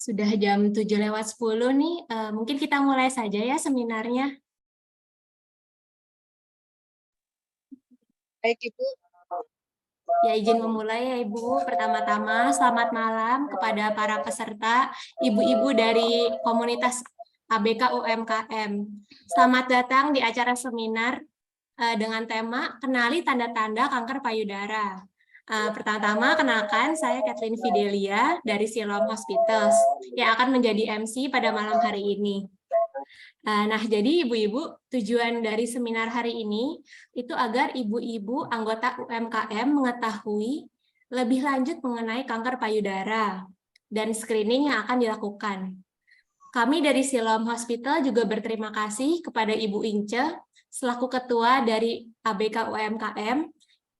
Sudah jam 7:10 nih, mungkin kita mulai saja ya seminarnya. Baik, Ibu. Ya, izin memulai ya Ibu. Pertama-tama, selamat malam kepada para peserta, ibu-ibu dari komunitas ABK UMKM. Selamat datang di acara seminar dengan tema Kenali Tanda-Tanda Kanker Payudara. Pertama-tama, kenalkan saya Kathleen Fidelia dari Siloam Hospitals yang akan menjadi MC pada malam hari ini. Nah, jadi ibu-ibu, tujuan dari seminar hari ini itu agar ibu-ibu anggota UMKM mengetahui lebih lanjut mengenai kanker payudara dan screening yang akan dilakukan. Kami dari Siloam Hospital juga berterima kasih kepada Ibu Ince selaku ketua dari ABK UMKM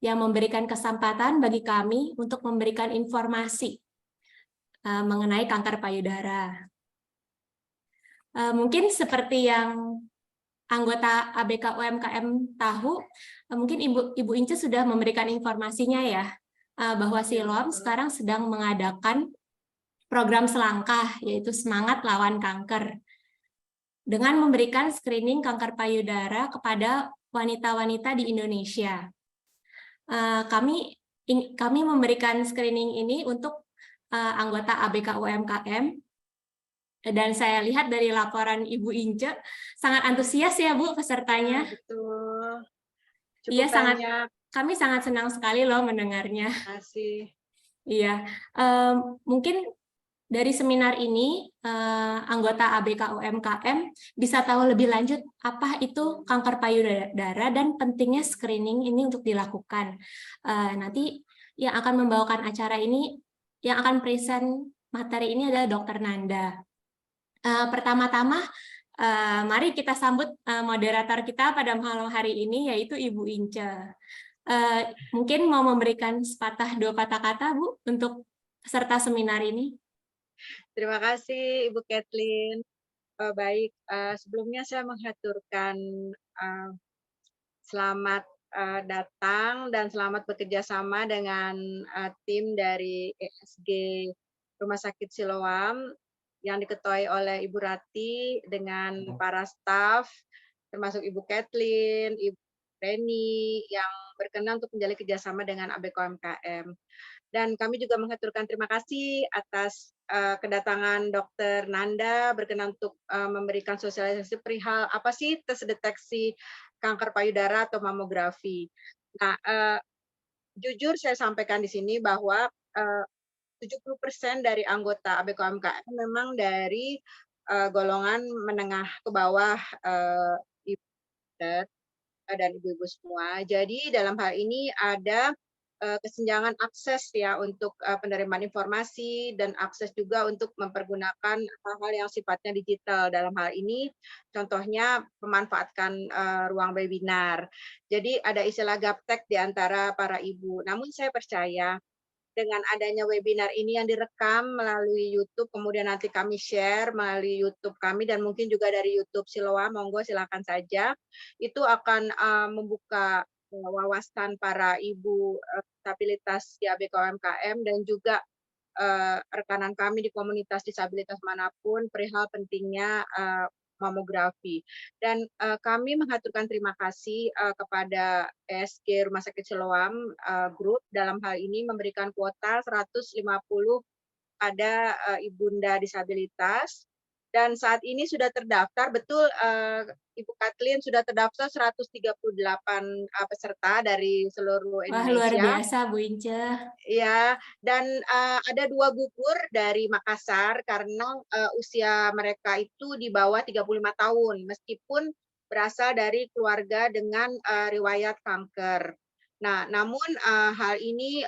yang memberikan kesempatan bagi kami untuk memberikan informasi mengenai kanker payudara. Mungkin seperti yang anggota ABK UMKM tahu, mungkin Ibu Ince sudah memberikan informasinya ya, bahwa Siloam sekarang sedang mengadakan program selangkah, yaitu Semangat Lawan Kanker, dengan memberikan screening kanker payudara kepada wanita-wanita di Indonesia. Kami memberikan screening ini untuk anggota ABK UMKM, dan saya lihat dari laporan Ibu Ince, sangat antusias ya Bu pesertanya. Betul. Iya, Banyak. Kami sangat senang sekali loh mendengarnya. Terima kasih. Iya, mungkin dari seminar ini, anggota ABK UMKM bisa tahu lebih lanjut apa itu kanker payudara dan pentingnya screening ini untuk dilakukan. Nanti yang akan membawakan acara ini, yang akan present materi ini adalah Dr. Nanda. Pertama-tama, mari kita sambut moderator kita pada malam hari ini, yaitu Ibu Ince. Mungkin mau memberikan sepatah dua patah kata, Bu, untuk peserta seminar ini. Terima kasih, Ibu Kathleen. Baik, sebelumnya saya mengaturkan selamat datang dan selamat bekerja sama dengan tim dari ESG Rumah Sakit Siloam yang diketuai oleh Ibu Rati dengan para staf, termasuk Ibu Kathleen, Ibu Reni, yang berkenan untuk menjalin kerjasama dengan ABK UMKM. Dan kami juga mengaturkan terima kasih atas kedatangan Dr. Nanda berkenan untuk memberikan sosialisasi perihal apa sih tes deteksi kanker payudara atau mamografi. Nah, jujur saya sampaikan di sini bahwa 70% dari anggota ABK UMKM memang dari golongan menengah ke bawah, ibu dan ibu-ibu semua. Jadi dalam hal ini ada kesenjangan akses ya untuk penerimaan informasi dan akses juga untuk mempergunakan hal-hal yang sifatnya digital. Dalam hal ini contohnya memanfaatkan ruang webinar. Jadi ada istilah gaptek di antara para ibu. Namun saya percaya dengan adanya webinar ini yang direkam melalui YouTube, kemudian nanti kami share melalui YouTube kami dan mungkin juga dari YouTube Siloam, monggo silakan saja. Itu akan membuka wawasan para ibu disabilitas di ABK UMKM dan juga rekanan kami di komunitas disabilitas manapun perihal pentingnya mamografi. Dan kami mengaturkan terima kasih kepada ESG Rumah Sakit Siloam Group dalam hal ini memberikan kuota 150 pada ibunda disabilitas. Dan saat ini sudah terdaftar, betul Ibu Kathleen, sudah terdaftar 138 peserta dari seluruh Wah, luar Indonesia. biasa Bu Ince. Ya, dan ada 2 gugur dari Makassar karena usia mereka itu di bawah 35 tahun, meskipun berasal dari keluarga dengan riwayat kanker. Nah, namun hal ini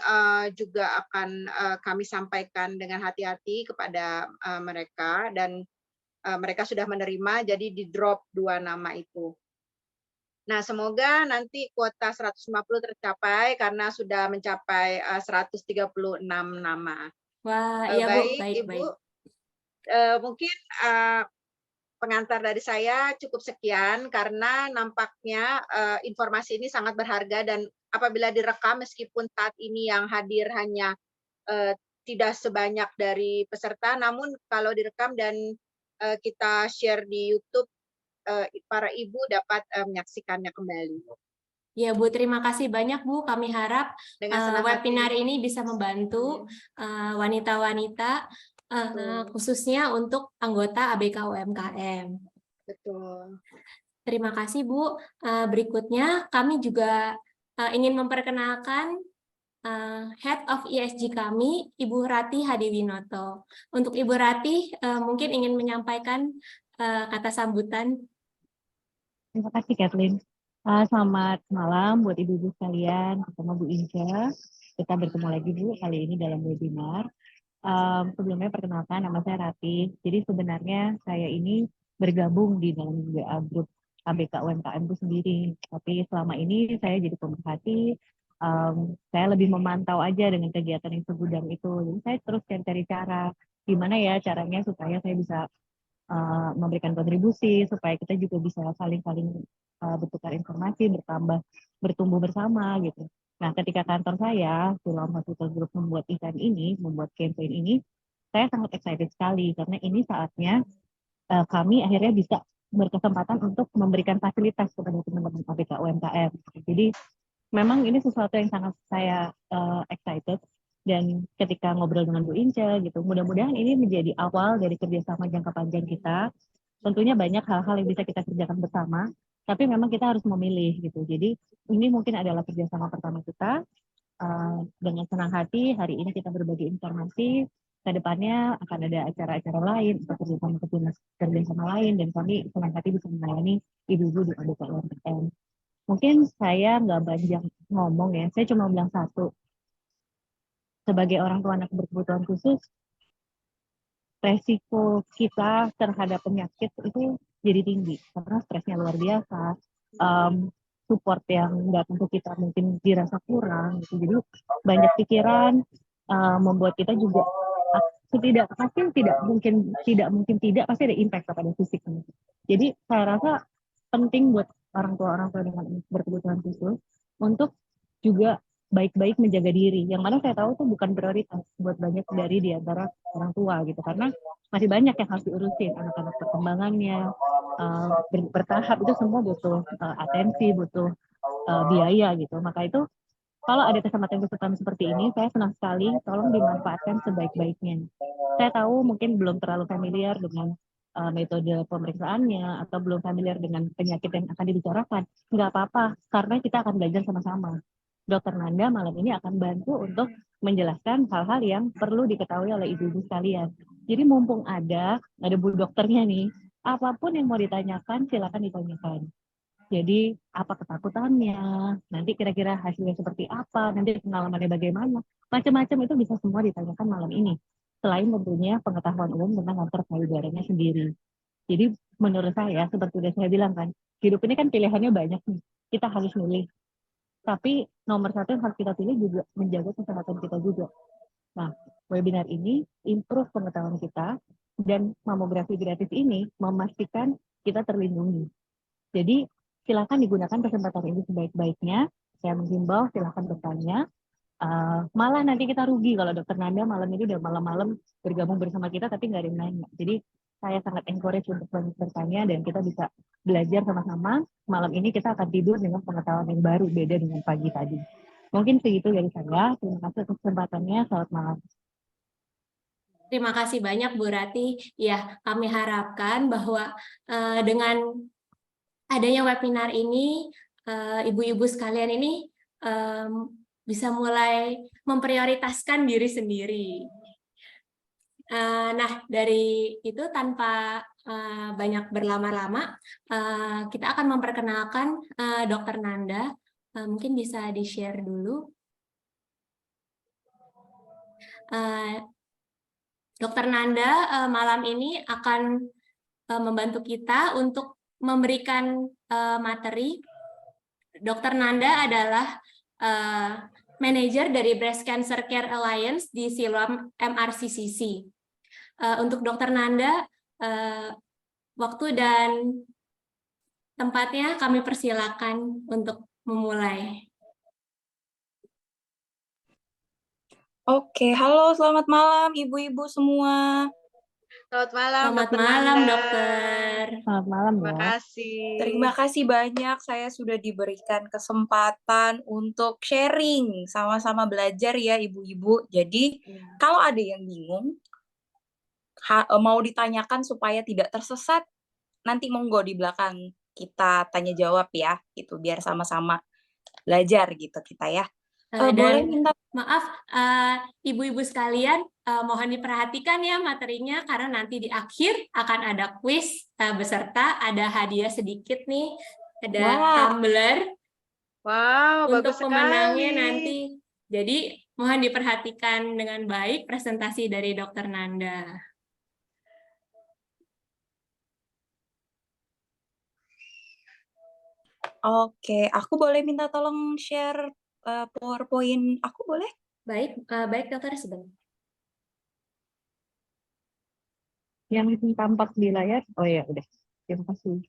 juga akan kami sampaikan dengan hati-hati kepada mereka dan mereka sudah menerima, jadi di-drop 2 nama itu. Nah, semoga nanti kuota 150 tercapai karena sudah mencapai 136 nama. Wah, iya Bu, Baik, Ibu, baik-baik. mungkin pengantar dari saya cukup sekian karena nampaknya informasi ini sangat berharga dan apabila direkam meskipun saat ini yang hadir hanya tidak sebanyak dari peserta, namun kalau direkam dan kita share di YouTube, para ibu dapat menyaksikannya kembali. Ya Bu, terima kasih banyak Bu. Kami harap Dengan senang webinar hati. ini bisa membantu wanita-wanita khususnya untuk anggota ABK UMKM. Betul. Terima kasih Bu. Berikutnya kami juga ingin memperkenalkan Head of ESG kami, Ibu Rati Hadiwinoto. Untuk Ibu Rati, mungkin ingin menyampaikan kata sambutan. Terima kasih, Kathleen. Selamat malam buat ibu-ibu sekalian, bersama Bu Inca. Kita bertemu lagi, Bu, kali ini dalam webinar. Sebelumnya perkenalkan, nama saya Rati. Jadi sebenarnya saya ini bergabung di dalam WA Group ABK UMKM itu sendiri. Tapi selama ini saya jadi pemerhati, saya lebih memantau aja dengan kegiatan yang segudang itu. Jadi saya terus cari cara, gimana ya caranya supaya saya bisa memberikan kontribusi supaya kita juga bisa saling-saling bertukar informasi, bertumbuh bersama gitu. Nah, ketika kantor saya, Siloam Hospital Group membuat event ini, membuat campaign ini, saya sangat excited sekali karena ini saatnya kami akhirnya bisa berkesempatan untuk memberikan fasilitas kepada teman-teman ABK UMKM. Jadi memang ini sesuatu yang sangat saya excited. Dan ketika ngobrol dengan Bu Ince gitu, mudah-mudahan ini menjadi awal dari kerjasama jangka panjang kita. Tentunya banyak hal-hal yang bisa kita kerjakan bersama, tapi memang kita harus memilih gitu. Jadi ini mungkin adalah kerjasama pertama kita. Dengan senang hati hari ini kita berbagi informasi. Kedepannya akan ada acara-acara lain, atau kerjasama lain, dan kami senang hati bisa melayani ibu-ibu di ABK UMKM. Mungkin saya nggak banyak ngomong ya, saya cuma bilang satu. Sebagai orang tua anak berkebutuhan khusus, resiko kita terhadap penyakit itu jadi tinggi karena stresnya luar biasa, support yang datang ke kita mungkin dirasa kurang gitu. Jadi banyak pikiran, membuat kita juga tidak mungkin tidak pasti ada impact kepada fisiknya. Jadi saya rasa penting buat orang tua dengan berkebutuhan khusus untuk juga baik-baik menjaga diri. Yang mana saya tahu itu bukan prioritas buat banyak dari di antara orang tua gitu, karena masih banyak yang harus diurusin, anak-anak perkembangannya, bertahap itu semua butuh atensi, butuh biaya gitu. Maka itu kalau ada kesempatan-kesempatan seperti ini, saya senang sekali, tolong dimanfaatkan sebaik-baiknya. Saya tahu mungkin belum terlalu familiar dengan metode pemeriksaannya, atau belum familiar dengan penyakit yang akan dibicarakan. Nggak apa-apa, karena kita akan belajar sama-sama. Dokter Nanda malam ini akan bantu untuk menjelaskan hal-hal yang perlu diketahui oleh ibu-ibu sekalian. Jadi mumpung ada Bu dokternya nih, apapun yang mau ditanyakan, silakan ditanyakan. Jadi apa ketakutannya, nanti kira-kira hasilnya seperti apa, nanti pengalamannya bagaimana, macam-macam itu bisa semua ditanyakan malam ini. Selain tentunya pengetahuan umum tentang kanker payudaranya sendiri. Jadi menurut saya, seperti yang saya bilang kan, hidup ini kan pilihannya banyak nih. Kita harus milih. Tapi nomor satu yang harus kita pilih juga menjaga kesehatan kita juga. Nah, webinar ini improve pengetahuan kita, dan mamografi gratis ini memastikan kita terlindungi. Jadi silakan digunakan kesempatan ini sebaik-baiknya. Saya menghimbau silakan bertanya. Malah nanti kita rugi kalau Dokter Nanda malam ini udah malam-malam bergabung bersama kita tapi nggak ada yang nanya. Jadi saya sangat encourage untuk bertanya dan kita bisa belajar sama-sama. Malam ini kita akan tidur dengan pengetahuan yang baru, beda dengan pagi tadi. Mungkin segitu dari saya. Terima kasih atas kesempatannya. Selamat malam. Terima kasih banyak Bu Rati. Ya, kami harapkan bahwa dengan adanya webinar ini, ibu-ibu sekalian ini bisa mulai memprioritaskan diri sendiri. Nah, dari itu tanpa banyak berlama-lama, kita akan memperkenalkan Dokter Nanda. Mungkin bisa di-share dulu. Dokter Nanda malam ini akan membantu kita untuk memberikan materi. Dokter Nanda adalah manajer dari Breast Cancer Care Alliance di Siloam MRCCC. Untuk Dokter Nanda, waktu dan tempatnya kami persilakan untuk memulai. Oke, halo, selamat malam ibu-ibu semua. Selamat malam, Selamat Dokter malam, Nanda. Dokter. Selamat malam Terima ya. kasih. Terima kasih banyak saya sudah diberikan kesempatan untuk sharing, sama-sama belajar ya ibu-ibu. Jadi kalau ada yang bingung, mau ditanyakan supaya tidak tersesat, nanti monggo di belakang kita tanya jawab ya, gitu biar sama-sama belajar gitu kita ya. Boleh minta maaf, ibu-ibu sekalian, mohon diperhatikan ya materinya karena nanti di akhir akan ada kuis beserta ada hadiah sedikit nih, ada tumbler untuk bagus pemenangnya sekali. nanti. Jadi mohon diperhatikan dengan baik presentasi dari Dokter Nanda. Oke, aku boleh minta tolong share PowerPoint aku boleh? Baik, baik Dokter, sebentar. Yang tampak di layar, oh ya udah. Terima kasih.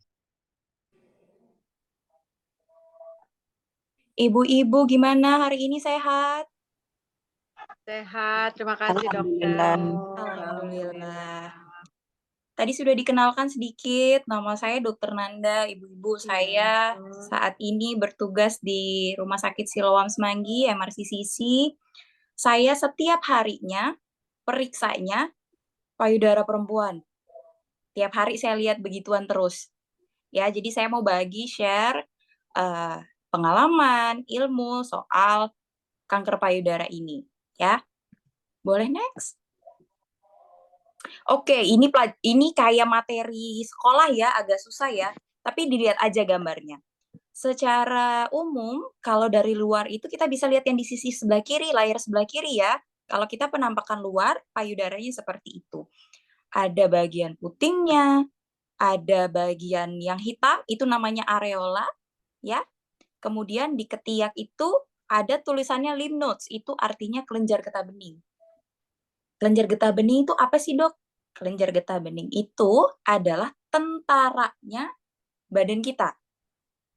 Ibu-ibu gimana hari ini, sehat? Sehat, terima kasih Dokter. Alhamdulillah. Tadi sudah dikenalkan sedikit, nama saya Dokter Nanda, ibu-ibu saya saat ini bertugas di Rumah Sakit Siloam Semanggi, MRCCC. Saya setiap harinya periksanya payudara perempuan. Tiap hari saya lihat begituan terus. Ya, jadi saya mau share pengalaman, ilmu soal kanker payudara ini, ya. Boleh next? Oke, ini kayak materi sekolah ya, agak susah ya, tapi dilihat aja gambarnya. Secara umum, kalau dari luar itu kita bisa lihat yang di sisi sebelah kiri, layar sebelah kiri ya. Kalau kita penampakan luar, payudaranya seperti itu. Ada bagian putingnya, ada bagian yang hitam, itu namanya areola, ya. Kemudian di ketiak itu ada tulisannya lymph nodes, itu artinya kelenjar getah bening. Kelenjar getah bening itu apa sih, Dok? Kelenjar getah bening itu adalah tentaranya badan kita.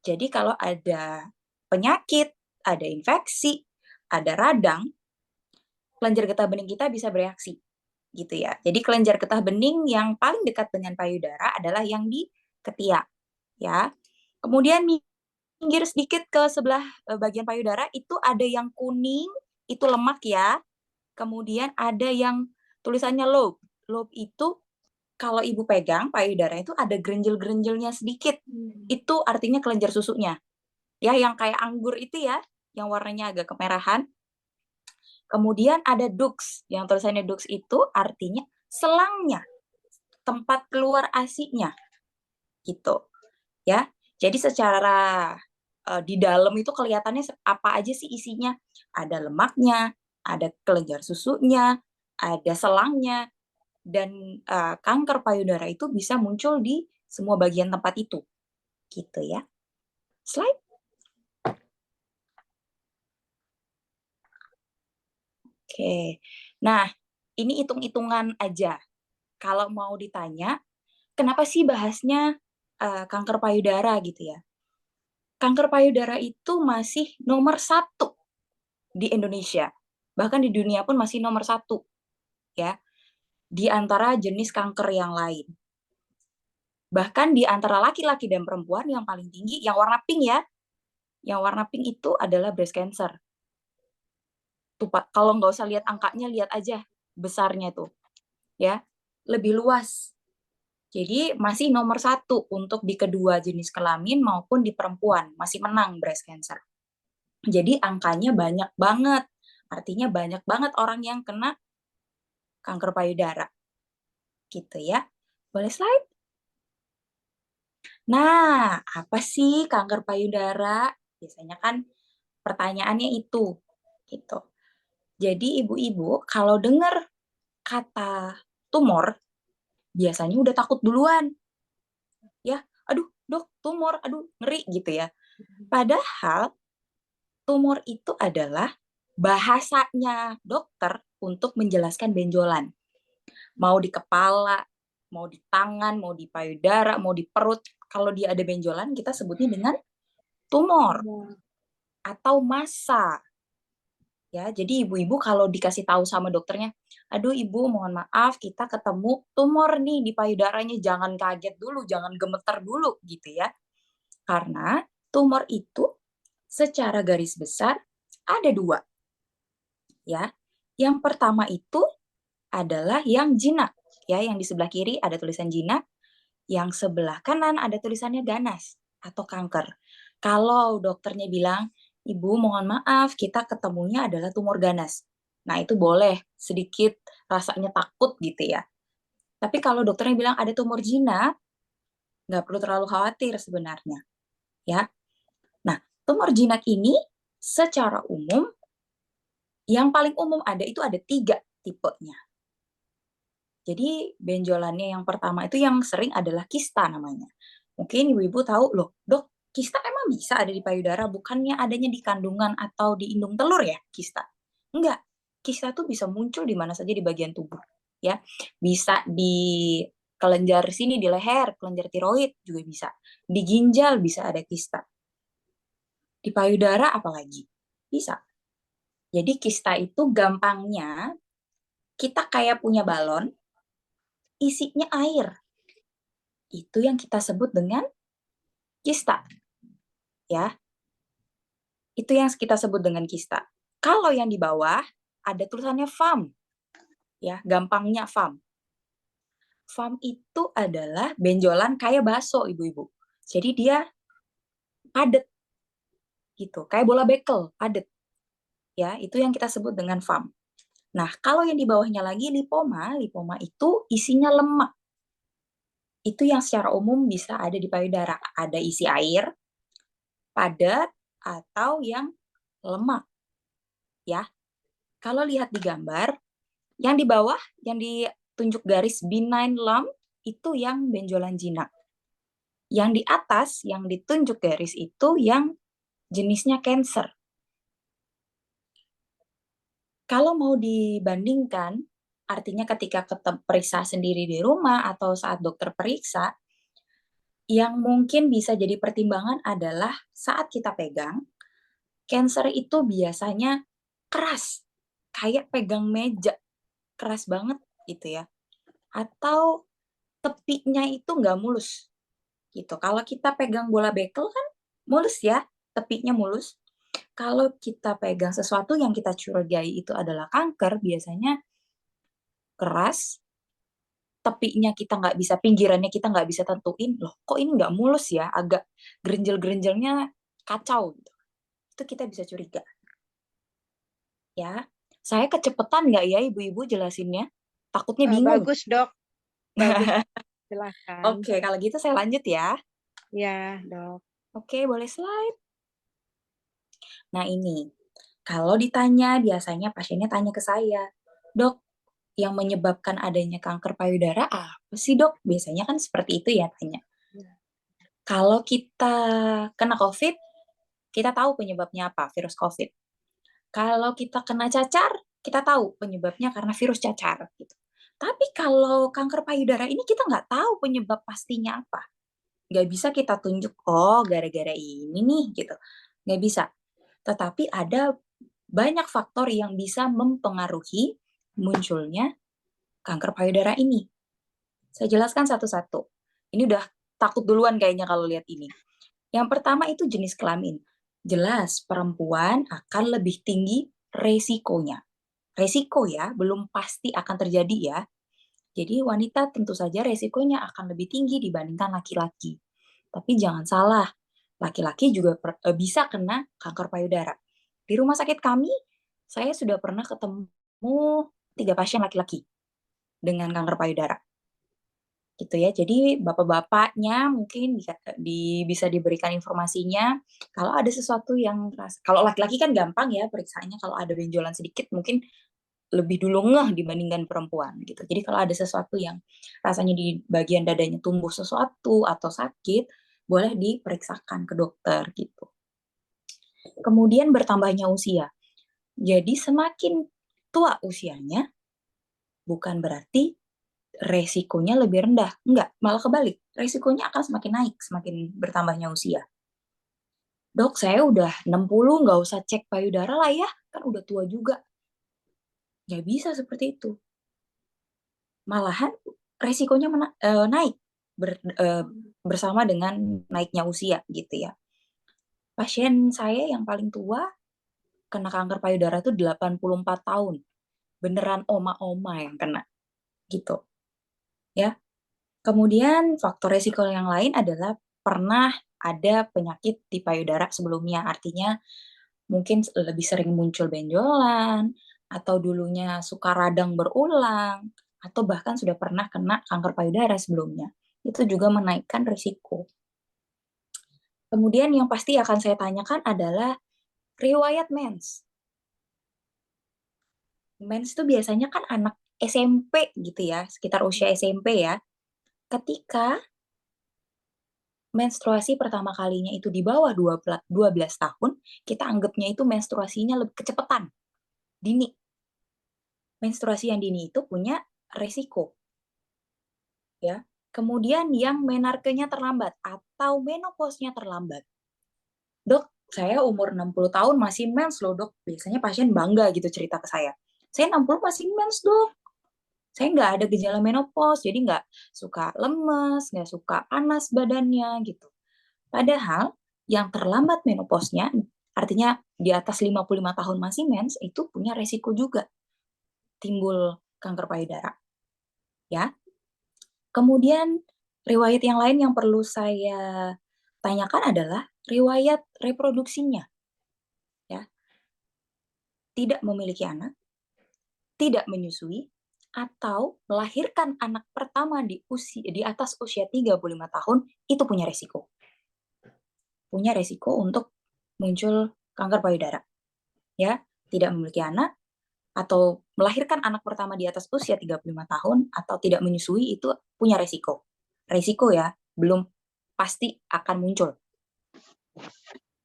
Jadi kalau ada penyakit, ada infeksi, ada radang, kelenjar getah bening kita bisa bereaksi gitu ya. Jadi kelenjar getah bening yang paling dekat dengan payudara adalah yang di ketiak ya. Kemudian minggir sedikit ke sebelah bagian payudara itu ada yang kuning, itu lemak ya. Kemudian ada yang tulisannya lobe. Lobe itu kalau ibu pegang payudara itu ada gerenjel-gerenjelnya sedikit. Itu artinya kelenjar susunya. Ya, yang kayak anggur itu ya, yang warnanya agak kemerahan. Kemudian ada dux, yang tulisannya dux itu artinya selangnya, tempat keluar ASI-nya, gitu. Ya, jadi secara di dalam itu kelihatannya apa aja sih isinya? Ada lemaknya, ada kelenjar susunya, ada selangnya, dan kanker payudara itu bisa muncul di semua bagian tempat itu, gitu ya. Slide. Oke, nah ini hitung-hitungan aja. Kalau mau ditanya, kenapa sih bahasnya kanker payudara gitu ya? Kanker payudara itu masih nomor 1 di Indonesia. Bahkan di dunia pun masih nomor 1 ya, di antara jenis kanker yang lain. Bahkan di antara laki-laki dan perempuan yang paling tinggi, yang warna pink ya, yang warna pink itu adalah breast cancer. Tuh Pak, kalau nggak usah lihat angkanya, lihat aja besarnya tuh, ya, lebih luas. Jadi masih nomor 1 untuk di kedua jenis kelamin maupun di perempuan, masih menang breast cancer. Jadi angkanya banyak banget, artinya banyak banget orang yang kena kanker payudara, gitu ya. Boleh slide? Nah, apa sih kanker payudara? Biasanya kan pertanyaannya itu, gitu. Jadi ibu-ibu kalau dengar kata tumor, biasanya udah takut duluan. Ya, aduh dok, tumor, aduh ngeri gitu ya. Padahal tumor itu adalah bahasanya dokter untuk menjelaskan benjolan. Mau di kepala, mau di tangan, mau di payudara, mau di perut. Kalau dia ada benjolan, kita sebutnya dengan tumor atau massa. Ya, jadi ibu-ibu kalau dikasih tahu sama dokternya, aduh ibu mohon maaf kita ketemu tumor nih di payudaranya, jangan kaget dulu, jangan gemeter dulu gitu ya. Karena tumor itu secara garis besar ada 2. Ya. Yang pertama itu adalah yang jinak, ya, yang di sebelah kiri ada tulisan jinak, yang sebelah kanan ada tulisannya ganas atau kanker. Kalau dokternya bilang, "Ibu mohon maaf, kita ketemunya adalah tumor ganas." Nah, itu boleh sedikit rasanya takut gitu ya. Tapi kalau dokternya bilang ada tumor jinak, nggak perlu terlalu khawatir sebenarnya. Ya. Nah, tumor jinak ini secara umum, yang paling umum itu ada 3 tipenya. Jadi benjolannya yang pertama itu yang sering adalah kista namanya. Mungkin ibu-ibu tahu, loh dok, kista emang bisa ada di payudara, bukannya adanya di kandungan atau di indung telur ya kista? Enggak, kista tuh bisa muncul di mana saja di bagian tubuh. Ya, bisa di kelenjar sini, di leher, kelenjar tiroid juga bisa. Di ginjal bisa ada kista. Di payudara apalagi? Bisa. Jadi kista itu gampangnya, kita kayak punya balon, isinya air. Itu yang kita sebut dengan kista. Ya. Itu yang kita sebut dengan kista. Kalau yang di bawah ada tulisannya FAM. Ya, gampangnya FAM. FAM itu adalah benjolan kayak bakso, ibu-ibu. Jadi dia padat. Gitu, kayak bola bekel, padat. Ya, itu yang kita sebut dengan FAM. Nah, kalau yang di bawahnya lagi lipoma, lipoma itu isinya lemak. Itu yang secara umum bisa ada di payudara. Ada isi air, padat, atau yang lemak. Ya, kalau lihat di gambar, yang di bawah, yang ditunjuk garis benign lump, itu yang benjolan jinak. Yang di atas, yang ditunjuk garis itu yang jenisnya cancer. Kalau mau dibandingkan, artinya ketika periksa sendiri di rumah atau saat dokter periksa, yang mungkin bisa jadi pertimbangan adalah saat kita pegang, cancer itu biasanya keras, kayak pegang meja, keras banget gitu ya. Atau tepinya itu nggak mulus gitu. Kalau kita pegang bola bekel kan mulus ya, tepinya mulus. Kalau kita pegang sesuatu yang kita curigai itu adalah kanker, biasanya keras, tepinya kita nggak bisa, pinggirannya kita nggak bisa tentuin, loh kok ini nggak mulus ya, agak gerenjel-gerenjelnya kacau gitu. Itu kita bisa curiga. Ya, saya kecepatan nggak ya ibu-ibu jelasinnya? Takutnya bingung. Bagus, Dok. Bagus. Silakan. Oke, kalau gitu saya lanjut ya. Ya, Dok. Oke, boleh slide. Nah ini, kalau ditanya, biasanya pasiennya tanya ke saya, dok, yang menyebabkan adanya kanker payudara apa sih dok? Biasanya kan seperti itu ya tanya. Kalau kita kena COVID, kita tahu penyebabnya apa, virus COVID. Kalau kita kena cacar, kita tahu penyebabnya karena virus cacar. Gitu. Tapi kalau kanker payudara ini kita nggak tahu penyebab pastinya apa. Nggak bisa kita tunjuk, oh gara-gara ini nih gitu. Nggak bisa. Tetapi ada banyak faktor yang bisa mempengaruhi munculnya kanker payudara ini. Saya jelaskan satu-satu. Ini udah takut duluan kayaknya kalau lihat ini. Yang pertama itu jenis kelamin. Jelas perempuan akan lebih tinggi resikonya. Resiko ya, belum pasti akan terjadi ya. Jadi wanita tentu saja resikonya akan lebih tinggi dibandingkan laki-laki. Tapi jangan salah, laki-laki juga bisa kena kanker payudara. Di rumah sakit kami, saya sudah pernah ketemu 3 pasien laki-laki dengan kanker payudara. Gitu ya. Jadi bapak-bapaknya mungkin bisa diberikan informasinya. Kalau ada sesuatu yang kalau laki-laki kan gampang ya periksanya, kalau ada benjolan sedikit mungkin lebih dulu ngeh dibandingkan perempuan gitu. Jadi kalau ada sesuatu yang rasanya di bagian dadanya tumbuh sesuatu atau sakit, boleh diperiksakan ke dokter gitu. Kemudian bertambahnya usia. Jadi semakin tua usianya, bukan berarti resikonya lebih rendah. Enggak, malah kebalik. Resikonya akan semakin naik, semakin bertambahnya usia. Dok, saya udah 60, nggak usah cek payudara lah ya, kan udah tua juga. Nggak bisa seperti itu. Malahan resikonya naik bersama dengan naiknya usia gitu ya. Pasien saya yang paling tua kena kanker payudara tuh 84 tahun. Beneran oma-oma yang kena gitu. Ya. Kemudian faktor resiko yang lain adalah pernah ada penyakit di payudara sebelumnya. Artinya mungkin lebih sering muncul benjolan, atau dulunya suka radang berulang, atau bahkan sudah pernah kena kanker payudara sebelumnya. Itu juga menaikkan risiko. Kemudian yang pasti akan saya tanyakan adalah riwayat mens. Mens itu biasanya kan anak SMP gitu ya, sekitar usia SMP ya. Ketika menstruasi pertama kalinya itu di bawah 12 tahun, kita anggapnya itu menstruasinya lebih kecepatan, dini. Menstruasi yang dini itu punya resiko. Ya. Kemudian yang menarkenya terlambat atau menopausnya terlambat. Dok, saya umur 60 tahun masih mens loh, Dok. Biasanya pasien bangga gitu cerita ke saya. Saya 60 masih mens, Dok. Saya nggak ada gejala menopause, jadi nggak suka lemes, nggak suka panas badannya gitu. Padahal yang terlambat menopausnya, artinya di atas 55 tahun masih mens, itu punya resiko juga timbul kanker payudara. Ya. Kemudian riwayat yang lain yang perlu saya tanyakan adalah riwayat reproduksinya. Ya. Tidak memiliki anak, tidak menyusui, atau melahirkan anak pertama di atas usia 35 tahun, itu punya resiko. Punya resiko untuk muncul kanker payudara. Ya, tidak memiliki anak, atau melahirkan anak pertama di atas usia 35 tahun, atau tidak menyusui, itu punya resiko. Resiko ya, belum pasti akan muncul.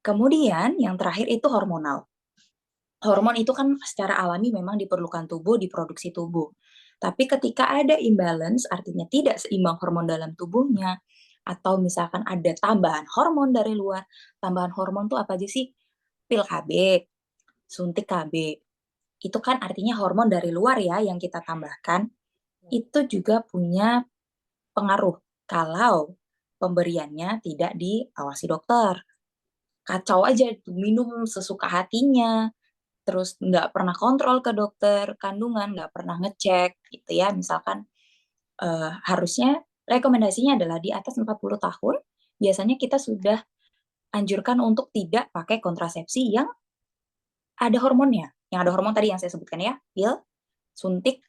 Kemudian yang terakhir itu hormonal. Hormon itu kan secara alami memang diperlukan tubuh, diproduksi tubuh. Tapi ketika ada imbalance, artinya tidak seimbang hormon dalam tubuhnya, atau misalkan ada tambahan hormon dari luar, tambahan hormon itu apa aja sih? Pil KB, suntik KB, itu kan artinya hormon dari luar ya yang kita tambahkan, itu juga punya pengaruh kalau pemberiannya tidak diawasi dokter. Kacau aja tuh, minum sesuka hatinya, terus nggak pernah kontrol ke dokter kandungan, nggak pernah ngecek gitu ya. Misalkan harusnya rekomendasinya adalah di atas 40 tahun, biasanya kita sudah anjurkan untuk tidak pakai kontrasepsi yang ada hormonnya. Yang ada hormon tadi yang saya sebutkan ya, pil, suntik,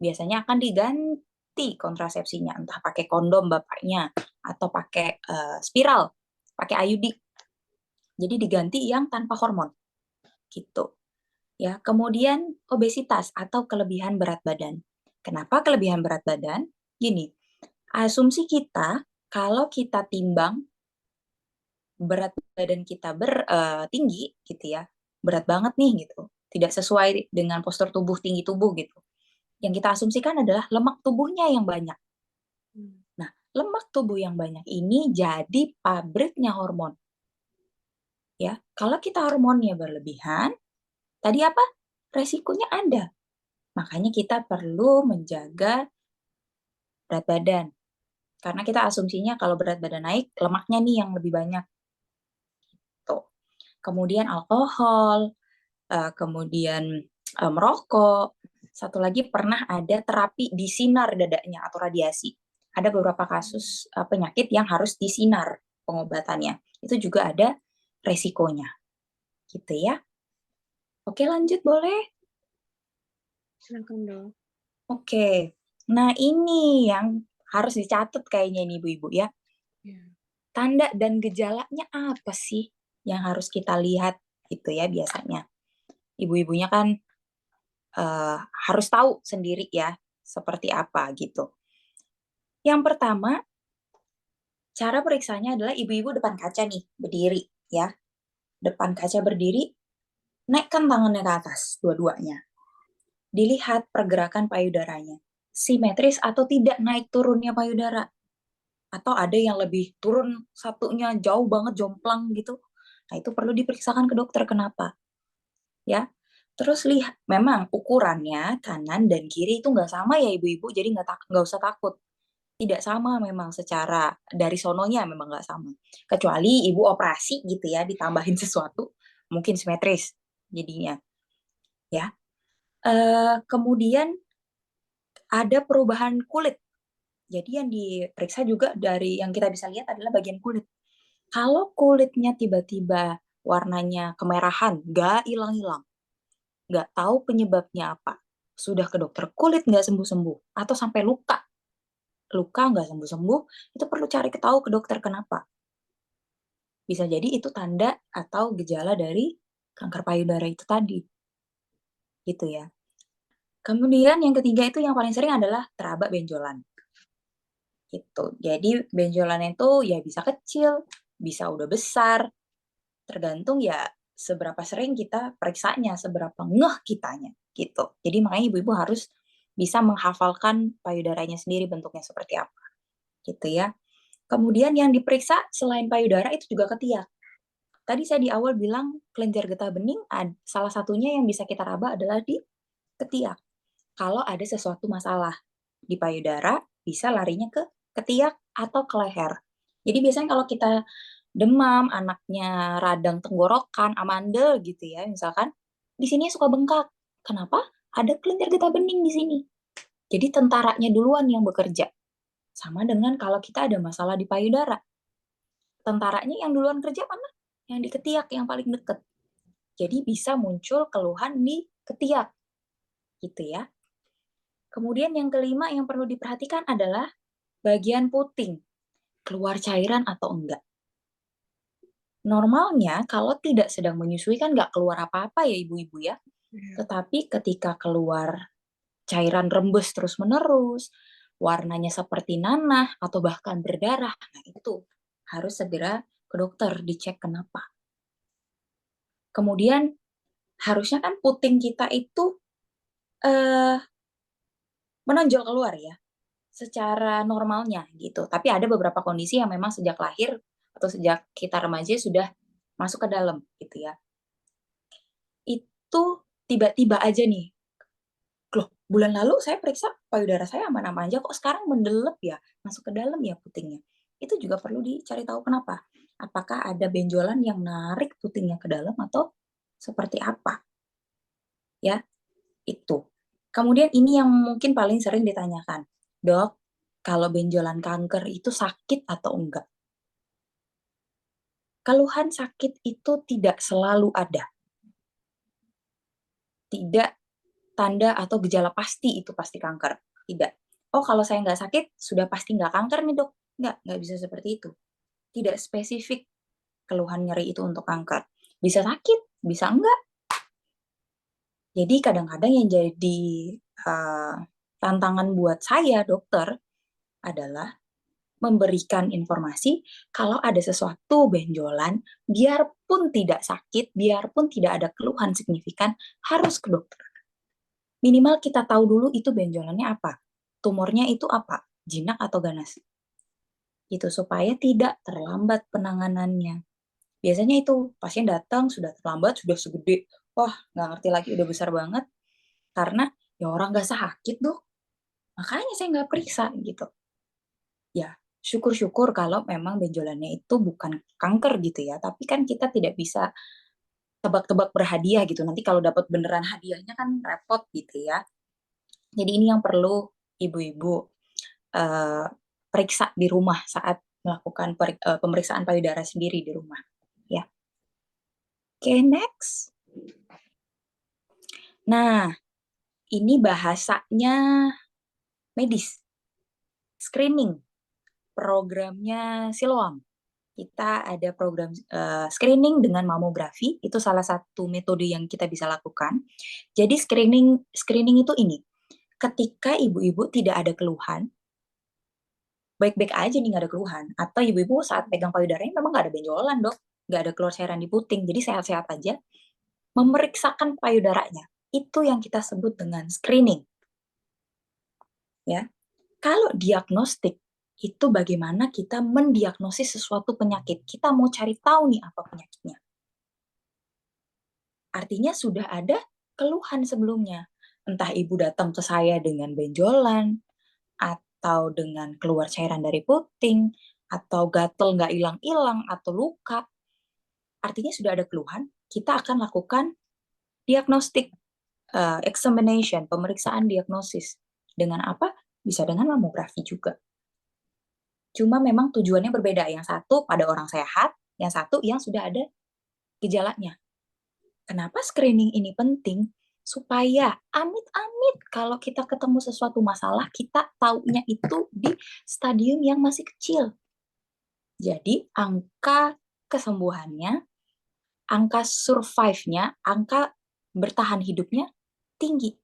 biasanya akan diganti kontrasepsinya, entah pakai kondom bapaknya, atau pakai spiral, pakai IUD. Jadi diganti yang tanpa hormon, gitu. Ya, kemudian obesitas atau kelebihan berat badan. Kenapa kelebihan berat badan? Gini, asumsi kita kalau kita timbang berat badan kita tinggi gitu ya, berat banget nih gitu, tidak sesuai dengan postur tubuh, tinggi tubuh gitu. Yang kita asumsikan adalah lemak tubuhnya yang banyak. Nah, lemak tubuh yang banyak ini jadi pabriknya hormon. Ya, kalau kita hormonnya berlebihan, tadi apa? Resikonya ada. Makanya kita perlu menjaga berat badan. Karena kita asumsinya kalau berat badan naik, lemaknya nih yang lebih banyak. Tuh. Kemudian alkohol, kemudian merokok. Satu lagi pernah ada terapi di sinar dadanya atau radiasi. Ada beberapa kasus penyakit yang harus disinar pengobatannya. Itu juga ada resikonya. Gitu ya. Oke, lanjut boleh? Silakan dong. Oke. Nah, ini yang harus dicatat kayaknya ini ibu-ibu ya. Tanda dan gejalanya apa sih yang harus kita lihat gitu ya biasanya. Ibu-ibunya kan harus tahu sendiri ya seperti apa gitu. Yang pertama, cara periksanya adalah ibu-ibu depan kaca nih, berdiri ya. Depan kaca berdiri, naikkan tangannya ke atas dua-duanya. Dilihat pergerakan payudaranya. Simetris atau tidak naik turunnya payudara. Atau ada yang lebih turun satunya jauh banget jomplang gitu. Nah, itu perlu diperiksakan ke dokter kenapa. Ya. Terus lihat, memang ukurannya kanan dan kiri itu nggak sama ya ibu-ibu, jadi nggak usah takut. Tidak sama memang secara dari sononya memang nggak sama. Kecuali ibu operasi gitu ya, ditambahin sesuatu, mungkin simetris jadinya. Ya. Kemudian ada perubahan kulit. Jadi yang diperiksa juga dari yang kita bisa lihat adalah bagian kulit. Kalau kulitnya tiba-tiba warnanya kemerahan, nggak hilang-hilang, nggak tahu penyebabnya apa, sudah ke dokter kulit nggak sembuh-sembuh, atau sampai luka nggak sembuh-sembuh, itu perlu cari tahu ke dokter kenapa. Bisa jadi itu tanda atau gejala dari kanker payudara itu tadi. Gitu ya. Kemudian yang ketiga itu yang paling sering adalah teraba benjolan. Gitu. Jadi benjolannya itu ya bisa kecil, bisa udah besar, tergantung ya seberapa sering kita periksanya, seberapa ngeh kitanya gitu. Jadi makanya ibu-ibu harus bisa menghafalkan payudaranya sendiri bentuknya seperti apa. Gitu ya. Kemudian yang diperiksa selain payudara itu juga ketiak. Tadi saya di awal bilang kelenjar getah bening, salah satunya yang bisa kita raba adalah di ketiak. Kalau ada sesuatu masalah di payudara, bisa larinya ke ketiak atau ke leher. Jadi biasanya kalau kita demam, anaknya radang tenggorokan, amandel gitu ya, misalkan, di sini suka bengkak. Kenapa? Ada kelenjar getah bening di sini. Jadi tentaranya duluan yang bekerja. Sama dengan kalau kita ada masalah di payudara. Tentaranya yang duluan kerja mana? Yang di ketiak, yang paling deket. Jadi bisa muncul keluhan di ketiak. Gitu ya. Kemudian yang kelima yang perlu diperhatikan adalah bagian puting. Keluar cairan atau enggak. Normalnya kalau tidak sedang menyusui kan nggak keluar apa-apa ya ibu-ibu ya. Tetapi ketika keluar cairan rembes terus-menerus, warnanya seperti nanah atau bahkan berdarah, nah itu harus segera ke dokter dicek kenapa. Kemudian harusnya kan puting kita itu menonjol keluar ya, secara normalnya gitu. Tapi ada beberapa kondisi yang memang sejak lahir atau sejak kita remaja sudah masuk ke dalam gitu ya. Itu tiba-tiba aja nih, loh bulan lalu saya periksa payudara saya aman-aman aja, kok sekarang mendelep ya, masuk ke dalam ya putingnya. Itu juga perlu dicari tahu kenapa. Apakah ada benjolan yang narik putingnya ke dalam atau seperti apa? Ya, itu. Kemudian ini yang mungkin paling sering ditanyakan, dok, kalau benjolan kanker itu sakit atau enggak? Keluhan sakit itu tidak selalu ada. Tidak tanda atau gejala pasti itu pasti kanker. Tidak. Oh, kalau saya nggak sakit, sudah pasti nggak kanker nih dok. Nggak bisa seperti itu. Tidak spesifik keluhan nyeri itu untuk kanker. Bisa sakit, bisa enggak. Jadi kadang-kadang yang jadi tantangan buat saya dokter adalah memberikan informasi kalau ada sesuatu benjolan, biarpun tidak sakit, biarpun tidak ada keluhan signifikan, harus ke dokter. Minimal kita tahu dulu itu benjolannya apa, tumornya itu apa, jinak atau ganas. Itu supaya tidak terlambat penanganannya. Biasanya itu pasien datang sudah terlambat, sudah segede, wah nggak ngerti lagi, udah besar banget, karena ya orang nggak sakit dok, makanya saya nggak periksa gitu. Ya, syukur-syukur kalau memang benjolannya itu bukan kanker gitu ya, tapi kan kita tidak bisa tebak-tebak berhadiah gitu. Nanti kalau dapat beneran hadiahnya kan repot gitu ya. Jadi ini yang perlu ibu-ibu periksa di rumah saat melakukan pemeriksaan payudara sendiri di rumah. Ya. Oke, next. Nah, ini bahasanya medis. Screening. Programnya Siloam. Kita ada program screening dengan mamografi, itu salah satu metode yang kita bisa lakukan. Jadi screening itu ini, ketika ibu-ibu tidak ada keluhan, baik-baik aja nih nggak ada keluhan, atau ibu-ibu saat pegang payudaranya memang nggak ada benjolan dok, nggak ada keluar cairan di puting, jadi sehat-sehat aja, memeriksakan payudaranya, itu yang kita sebut dengan screening. Ya, kalau diagnostik, itu bagaimana kita mendiagnosis sesuatu penyakit. Kita mau cari tahu nih apa penyakitnya. Artinya sudah ada keluhan sebelumnya. Entah ibu datang ke saya dengan benjolan, atau dengan keluar cairan dari puting, atau gatel nggak hilang-hilang, atau luka. Artinya sudah ada keluhan, kita akan lakukan diagnostik, examination, pemeriksaan diagnosis. Dengan apa? Bisa dengan mamografi juga. Cuma memang tujuannya berbeda. Yang satu pada orang sehat, yang satu yang sudah ada gejalanya. Kenapa screening ini penting? Supaya amit-amit kalau kita ketemu sesuatu masalah, kita taunya itu di stadium yang masih kecil. Jadi angka kesembuhannya, angka survive-nya, angka bertahan hidupnya tinggi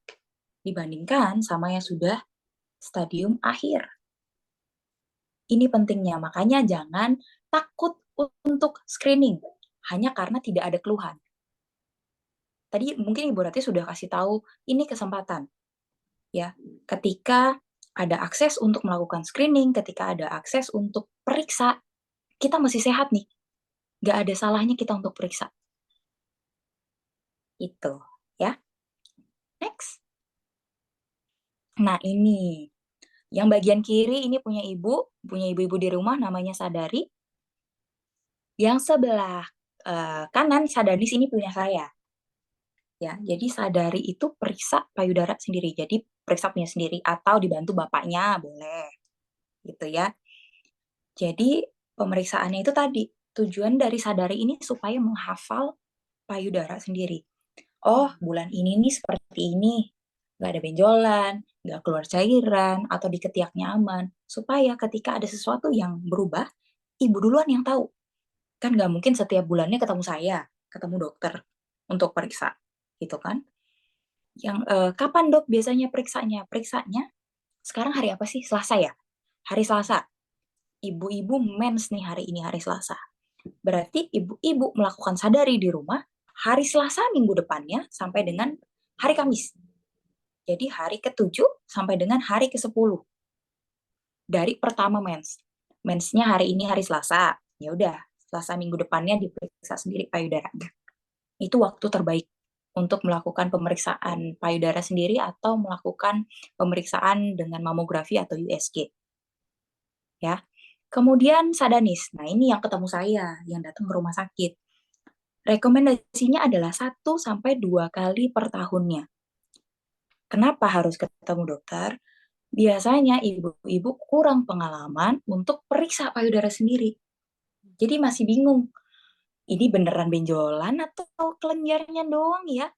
dibandingkan sama yang sudah stadium akhir. Ini pentingnya, makanya jangan takut untuk screening hanya karena tidak ada keluhan. Tadi mungkin Ibu Rati sudah kasih tahu, ini kesempatan. Ya, ketika ada akses untuk melakukan screening, ketika ada akses untuk periksa, kita masih sehat nih. Nggak ada salahnya kita untuk periksa. Itu, ya. Next. Nah, ini. Yang bagian kiri ini punya ibu-ibu di rumah namanya Sadari. Yang sebelah kanan Sadari sini punya saya. Ya, jadi Sadari itu periksa payudara sendiri. Jadi periksa punya sendiri atau dibantu bapaknya boleh. Gitu ya. Jadi pemeriksaannya itu tadi tujuan dari Sadari ini supaya menghafal payudara sendiri. Oh, bulan ini nih seperti ini. Nggak ada benjolan, nggak keluar cairan, atau di ketiaknya aman. Supaya ketika ada sesuatu yang berubah, ibu duluan yang tahu. Kan nggak mungkin setiap bulannya ketemu saya, ketemu dokter untuk periksa. Gitu kan? Yang kapan dok biasanya periksanya? Periksanya sekarang hari apa sih? Selasa ya? Hari Selasa. Ibu-ibu mens nih hari ini, hari Selasa. Berarti ibu-ibu melakukan Sadari di rumah hari Selasa minggu depannya sampai dengan hari Kamis. Jadi hari ke-7 sampai dengan hari ke-10. Dari pertama mens. Mensnya hari ini hari Selasa. Ya udah, Selasa minggu depannya diperiksa sendiri payudaranya. Itu waktu terbaik untuk melakukan pemeriksaan payudara sendiri atau melakukan pemeriksaan dengan mamografi atau USG. Ya. Kemudian sadanis. Nah, ini yang ketemu saya yang datang ke rumah sakit. Rekomendasinya adalah 1 sampai 2 kali per tahunnya. Kenapa harus ketemu dokter? Biasanya ibu-ibu kurang pengalaman untuk periksa payudara sendiri. Jadi masih bingung, ini beneran benjolan atau kelenjarnya doang ya?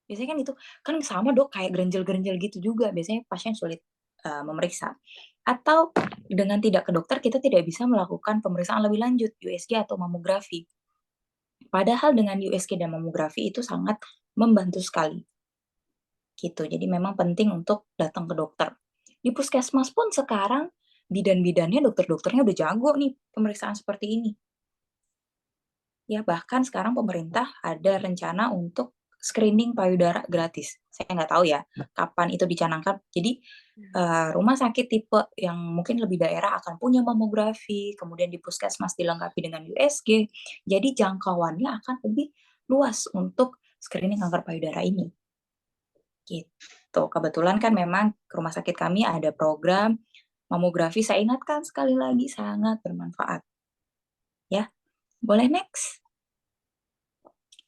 Biasanya kan itu, kan sama dok, kayak gerenjel-gerenjel gitu juga. Biasanya pasien sulit memeriksa. Atau dengan tidak ke dokter, kita tidak bisa melakukan pemeriksaan lebih lanjut, USG atau mamografi. Padahal dengan USG dan mamografi itu sangat membantu sekali. Gitu. Jadi memang penting untuk datang ke dokter. Di puskesmas pun sekarang bidan-bidannya, dokter-dokternya udah jago nih pemeriksaan seperti ini. Ya, bahkan sekarang pemerintah ada rencana untuk screening payudara gratis. Saya nggak tahu ya kapan itu dicanangkan. Jadi rumah sakit tipe yang mungkin lebih daerah akan punya mamografi, kemudian di puskesmas dilengkapi dengan USG. Jadi jangkauannya akan lebih luas untuk screening kanker payudara ini. Gitu. Kebetulan kan memang rumah sakit kami ada program mamografi. Saya ingatkan sekali lagi, sangat bermanfaat. Ya, boleh next.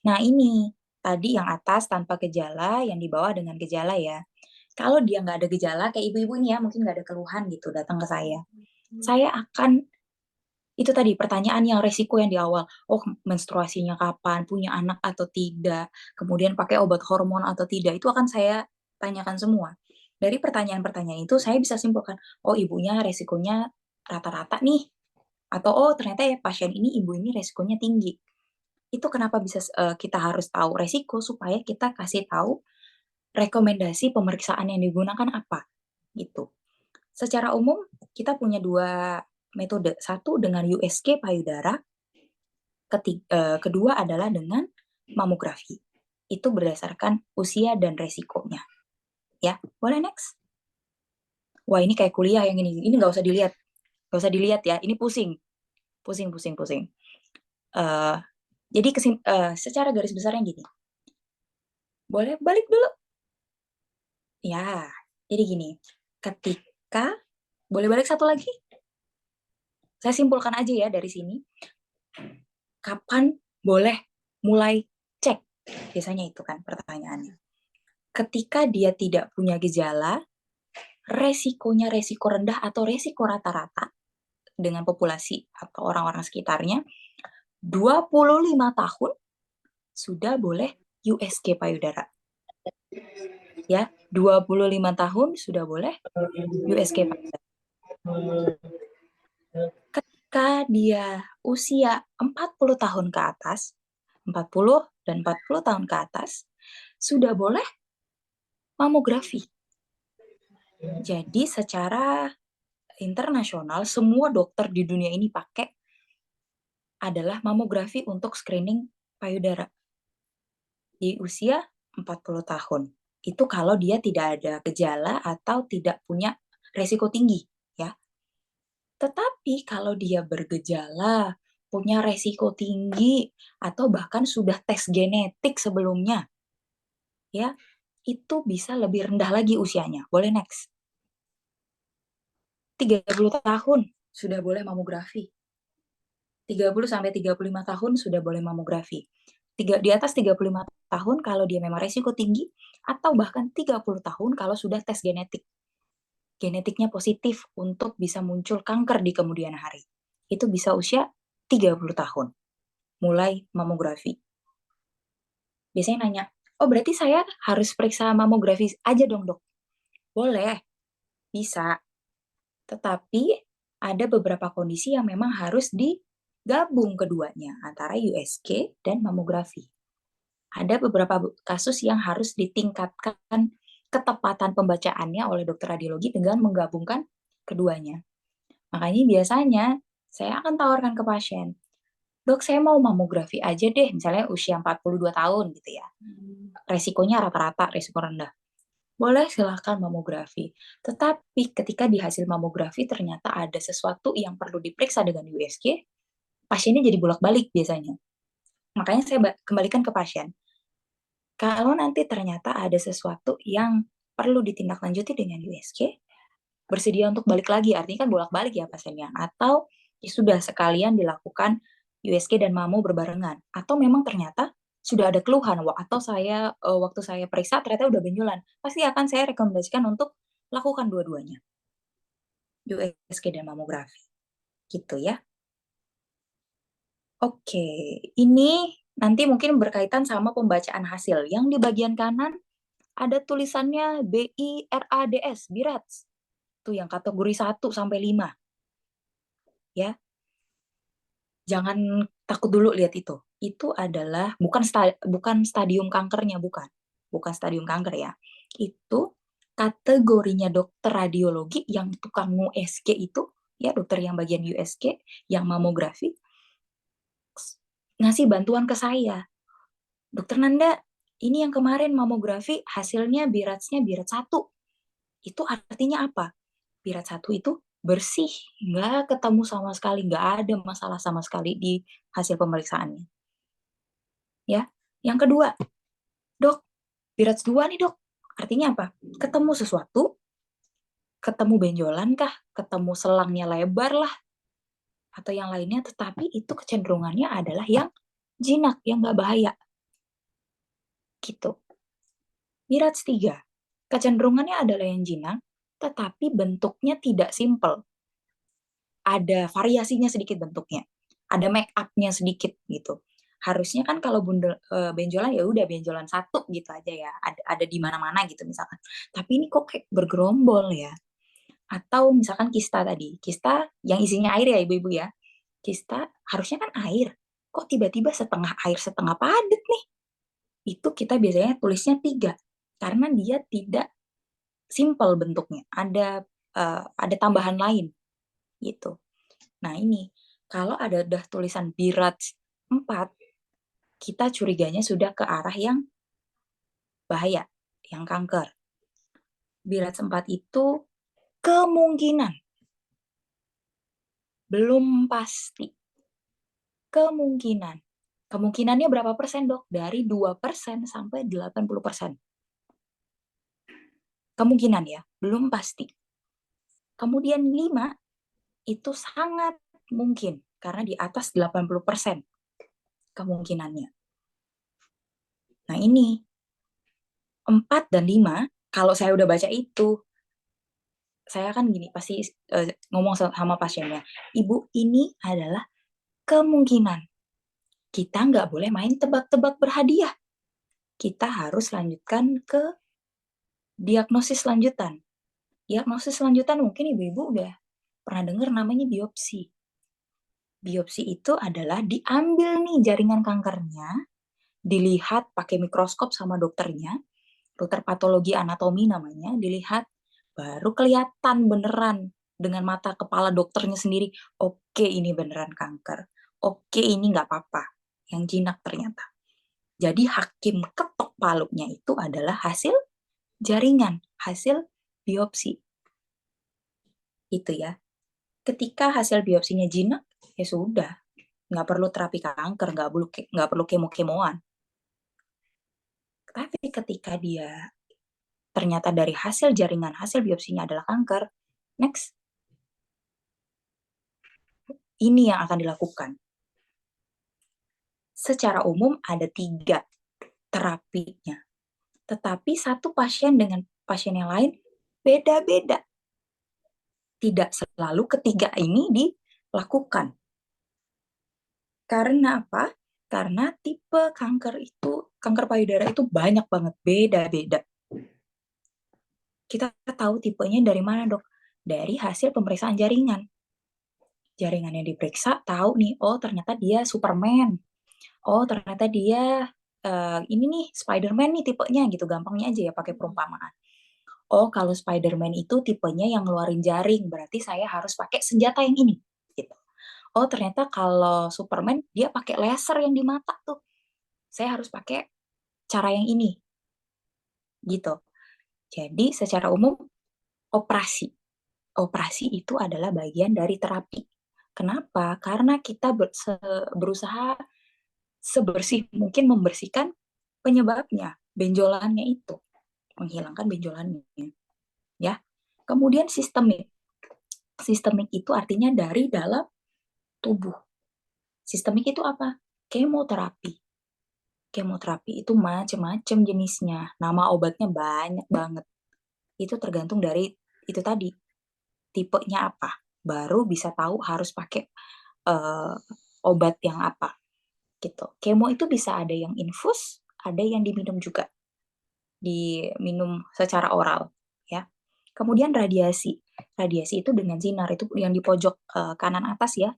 Nah, ini tadi yang atas tanpa gejala, yang di bawah dengan gejala ya. Kalau dia nggak ada gejala, kayak ibu-ibu ini ya, mungkin nggak ada keluhan gitu, datang ke saya akan, itu tadi pertanyaan yang resiko yang di awal, oh menstruasinya kapan, punya anak atau tidak, kemudian pakai obat hormon atau tidak, itu akan saya tanyakan semua. Dari pertanyaan-pertanyaan itu, saya bisa simpulkan, oh ibunya resikonya rata-rata nih, atau oh ternyata ya pasien ini, ibu ini resikonya tinggi. Itu kenapa bisa kita harus tahu resiko, supaya kita kasih tahu rekomendasi pemeriksaan yang digunakan apa, gitu. Secara umum, kita punya 2 metode. Satu dengan USG payudara, kedua adalah dengan mamografi. Itu berdasarkan usia dan resikonya. Ya, boleh next? Wah, ini kayak kuliah yang ini. Ini nggak usah dilihat. Nggak usah dilihat ya, ini pusing. Pusing. Jadi secara garis besarnya gini. Boleh balik dulu? Ya, jadi gini. Ketika, boleh balik satu lagi? Saya simpulkan aja ya dari sini. Kapan boleh mulai cek? Biasanya itu kan pertanyaannya. Ketika dia tidak punya gejala, resikonya resiko rendah atau resiko rata-rata dengan populasi atau orang-orang sekitarnya, 25 tahun sudah boleh USG payudara. Ya, 25 tahun sudah boleh USG payudara. Ketika dia usia 40 tahun ke atas, 40 dan 40 tahun ke atas, sudah boleh mamografi. Jadi secara internasional, semua dokter di dunia ini pakai adalah mamografi untuk screening payudara di usia 40 tahun. Itu kalau dia tidak ada gejala atau tidak punya resiko tinggi, ya. Tetapi kalau dia bergejala, punya resiko tinggi, atau bahkan sudah tes genetik sebelumnya, ya, itu bisa lebih rendah lagi usianya. Boleh next. 30 tahun sudah boleh mamografi. 30 sampai 35 tahun sudah boleh mamografi. Di atas 35 tahun kalau dia memang resiko tinggi, atau bahkan 30 tahun kalau sudah tes genetik. Genetiknya positif untuk bisa muncul kanker di kemudian hari. Itu bisa usia 30 tahun. Mulai mamografi. Biasanya nanya, oh berarti saya harus periksa mamografi aja dong dok? Boleh, bisa. Tetapi ada beberapa kondisi yang memang harus digabung keduanya, antara USG dan mamografi. Ada beberapa kasus yang harus ditingkatkan ketepatan pembacaannya oleh dokter radiologi dengan menggabungkan keduanya. Makanya biasanya saya akan tawarkan ke pasien, dok saya mau mamografi aja deh, misalnya usia 42 tahun gitu ya. Resikonya rata-rata, resiko rendah. Boleh silahkan mamografi. Tetapi ketika di hasil mamografi ternyata ada sesuatu yang perlu diperiksa dengan USG, pasiennya jadi bolak-balik biasanya. Makanya saya kembalikan ke pasien. Kalau nanti ternyata ada sesuatu yang perlu ditindaklanjuti dengan USG, bersedia untuk balik lagi, artinya kan bolak-balik ya pasiennya, atau ya sudah sekalian dilakukan USG dan mamo berbarengan, atau memang ternyata sudah ada keluhan, atau saya waktu saya periksa ternyata udah benjolan, pasti akan saya rekomendasikan untuk lakukan dua-duanya, USG dan mamografi, gitu ya. Oke, ini nanti mungkin berkaitan sama pembacaan hasil. Yang di bagian kanan ada tulisannya BIRADS, BIRADS. Itu yang kategori 1 sampai 5. Ya. Jangan takut dulu lihat itu. Itu adalah bukan stadium kankernya, bukan. Bukan stadium kanker ya. Itu kategorinya dokter radiologi yang tukang USG itu, ya dokter yang bagian USG, yang mamografi, ngasih bantuan ke saya. Dokter Nanda, ini yang kemarin mamografi hasilnya BIRADS-nya BIRADS 1. Itu artinya apa? BIRADS 1 itu bersih, nggak ketemu sama sekali, nggak ada masalah sama sekali di hasil pemeriksaannya. Ya, yang kedua, dok, BIRADS 2 nih dok, artinya apa? Ketemu sesuatu, ketemu benjolan kah, ketemu selangnya lebar lah, atau yang lainnya, tetapi itu kecenderungannya adalah yang jinak, yang nggak bahaya. Gitu. BIRADS 3, kecenderungannya adalah yang jinak, tetapi bentuknya tidak simple. Ada variasinya sedikit bentuknya. Ada make up-nya sedikit gitu. Harusnya kan kalau benjolan ya udah benjolan 1 gitu aja ya. Ada di mana-mana gitu misalkan. Tapi ini kok kayak bergerombol ya. Atau misalkan kista tadi. Kista yang isinya air ya ibu-ibu ya. Kista harusnya kan air. Kok tiba-tiba setengah air setengah padat nih? Itu kita biasanya tulisnya 3. Karena dia tidak simple bentuknya. Ada tambahan lain gitu. Nah ini, kalau ada udah tulisan BIRADS 4, kita curiganya sudah ke arah yang bahaya, yang kanker. BIRADS 4 itu kemungkinan, belum pasti. Kemungkinan. Kemungkinannya berapa persen dok? Dari 2% sampai 80%. Kemungkinan ya, belum pasti. Kemudian 5, itu sangat mungkin, karena di atas 80% kemungkinannya. Nah ini, 4 dan 5, kalau saya udah baca itu, saya kan gini, pasti ngomong sama pasiennya, ibu ini adalah kemungkinan. Kita nggak boleh main tebak-tebak berhadiah. Kita harus lanjutkan ke diagnosis lanjutan. Diagnosis lanjutan mungkin ibu-ibu udah pernah dengar namanya biopsi. Biopsi itu adalah diambil nih jaringan kankernya, dilihat pakai mikroskop sama dokternya, dokter patologi anatomi namanya, dilihat, baru kelihatan beneran dengan mata kepala dokternya sendiri, oke ini beneran kanker, oke ini nggak apa-apa, yang jinak ternyata. Jadi hakim ketok palunya itu adalah hasil jaringan, hasil biopsi. Itu ya. Ketika hasil biopsinya jinak, ya sudah, nggak perlu terapi kanker, nggak perlu kemo-kemoan. Tapi ketika dia ternyata dari hasil jaringan, hasil biopsinya adalah kanker, next, ini yang akan dilakukan. Secara umum ada 3 terapinya. Tetapi satu pasien dengan pasien yang lain beda-beda. Tidak selalu ketiga ini dilakukan. Karena apa? Karena tipe kanker payudara itu banyak banget, beda-beda. Kita tahu tipenya dari mana dok? Dari hasil pemeriksaan jaringan. Jaringan yang diperiksa tahu nih, oh ternyata dia Superman. Oh ternyata dia ini nih Spiderman nih tipenya gitu, gampangnya aja ya pakai perumpamaan. Oh kalau Spiderman itu tipenya yang ngeluarin jaring, berarti saya harus pakai senjata yang ini. Gitu. Oh ternyata kalau Superman dia pakai laser yang di mata tuh, saya harus pakai cara yang ini. Gitu. Jadi secara umum operasi itu adalah bagian dari terapi. Kenapa? Karena kita berusaha sebersih mungkin membersihkan penyebabnya. benjolannya itu, menghilangkan benjolannya, ya. Kemudian sistemik. Sistemik itu artinya dari dalam tubuh. Sistemik itu apa? Kemoterapi. Kemoterapi itu macam-macam jenisnya. Nama obatnya banyak banget. Itu tergantung dari itu tadi, tipenya apa. Baru bisa tahu harus pakai obat yang apa. Gitu. Kemo itu bisa ada yang infus, ada yang diminum juga. Diminum secara oral, ya. Kemudian radiasi. Radiasi itu dengan sinar, itu yang di pojok kanan atas ya.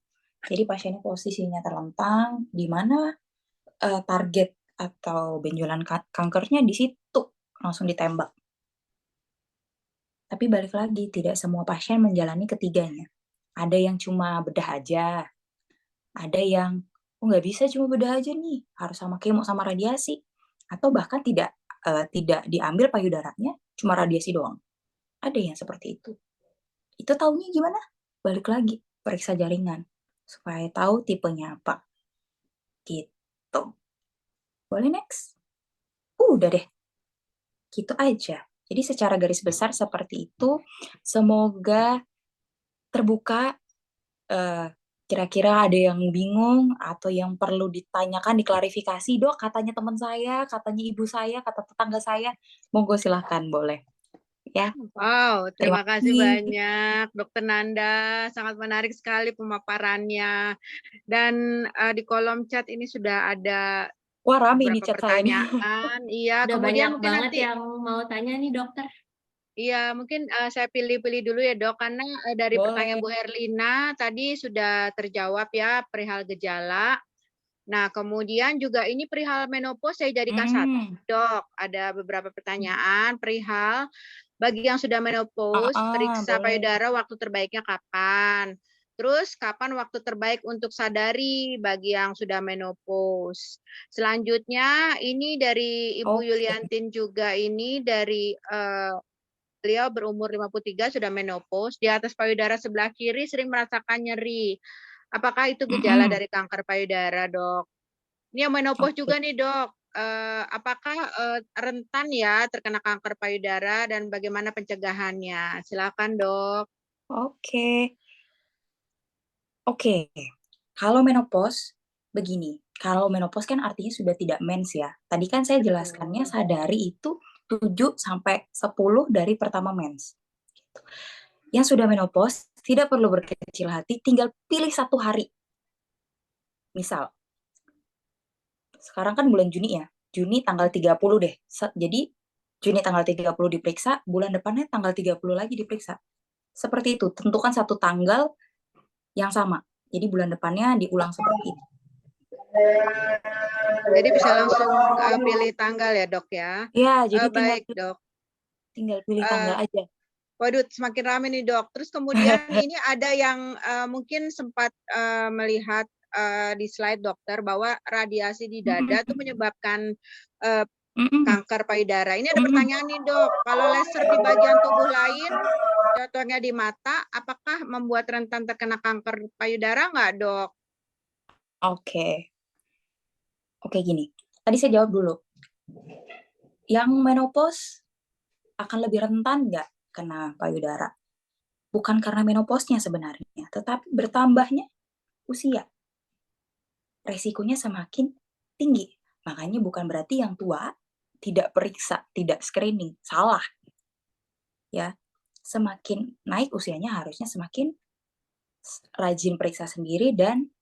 Jadi pasiennya posisinya terlentang, di mana target atau benjolan kankernya di situ, langsung ditembak. Tapi balik lagi, tidak semua pasien menjalani ketiganya. Ada yang cuma bedah aja, ada yang nggak bisa cuma bedah aja nih, harus sama kemo sama radiasi, atau bahkan tidak diambil payudaranya, cuma radiasi doang. Ada yang seperti itu. Itu taunya gimana? Balik lagi, periksa jaringan supaya tahu tipenya apa. Gitu. Boleh next? Udah deh. Gitu aja. Jadi secara garis besar seperti itu. Semoga terbuka. Kira-kira ada yang bingung atau yang perlu ditanyakan, diklarifikasi, Dok, katanya teman saya, katanya ibu saya, kata tetangga saya. Monggo silahkan, boleh. Ya, Wow, terima terima kasih kasih. banyak Dokter Nanda, sangat menarik sekali pemaparannya. Dan di kolom chat ini sudah ada Wah, rame ini beberapa chat saya nih. pertanyaan. Iya, Udah kemudian banyak mungkin banget nanti yang mau tanya nih dokter. iya, mungkin saya pilih-pilih dulu ya dok, karena dari pertanyaan Boleh. Bu Herlina tadi sudah terjawab ya perihal gejala. Nah, kemudian juga ini perihal menopause saya jadikan satu dok. Ada beberapa pertanyaan perihal bagi yang sudah menopause, periksa Boleh. payudara waktu terbaiknya kapan? Terus kapan waktu terbaik untuk sadari bagi yang sudah menopause? Selanjutnya ini dari Ibu Oke. Yuliantin juga ini dari beliau berumur 53 sudah menopause, di atas payudara sebelah kiri sering merasakan nyeri. Apakah itu gejala dari kanker payudara, Dok? Ini yang menopause Oke. juga nih, Dok. Apakah rentan ya terkena kanker payudara dan bagaimana pencegahannya? Silakan, Dok. Oke. Oke. Kalau menopause begini. Kalau menopause kan artinya sudah tidak mens ya. Tadi kan saya jelaskannya sadari itu 7 sampai 10 dari pertama mens. Gitu. Yang sudah menopause tidak perlu berkecil hati, tinggal pilih satu hari. Misal, sekarang kan bulan Juni ya. Juni tanggal 30 deh. Jadi Juni tanggal 30 diperiksa, bulan depannya tanggal 30 lagi diperiksa. Seperti itu, tentukan satu tanggal yang sama. Jadi bulan depannya diulang seperti itu. Jadi bisa langsung pilih tanggal ya, Dok ya? Ya, jadi Baik, Dok. tinggal pilih tanggal aja. Waduh, semakin ramai nih, Dok. Terus kemudian ini ada yang mungkin sempat melihat di slide dokter bahwa radiasi di dada itu menyebabkan kanker payudara. Ini ada pertanyaan nih, Dok. Kalau laser di bagian tubuh lain, contohnya di mata, apakah membuat rentan terkena kanker payudara nggak, Dok? Oke. Oke, gini. Tadi saya jawab dulu. Yang menopause akan lebih rentan nggak kena payudara? Bukan karena menopausnya sebenarnya, tetapi bertambahnya usia. Resikonya semakin tinggi. Makanya bukan berarti yang tua tidak periksa, tidak screening. Salah. Ya. Semakin naik usianya harusnya semakin rajin periksa sendiri dan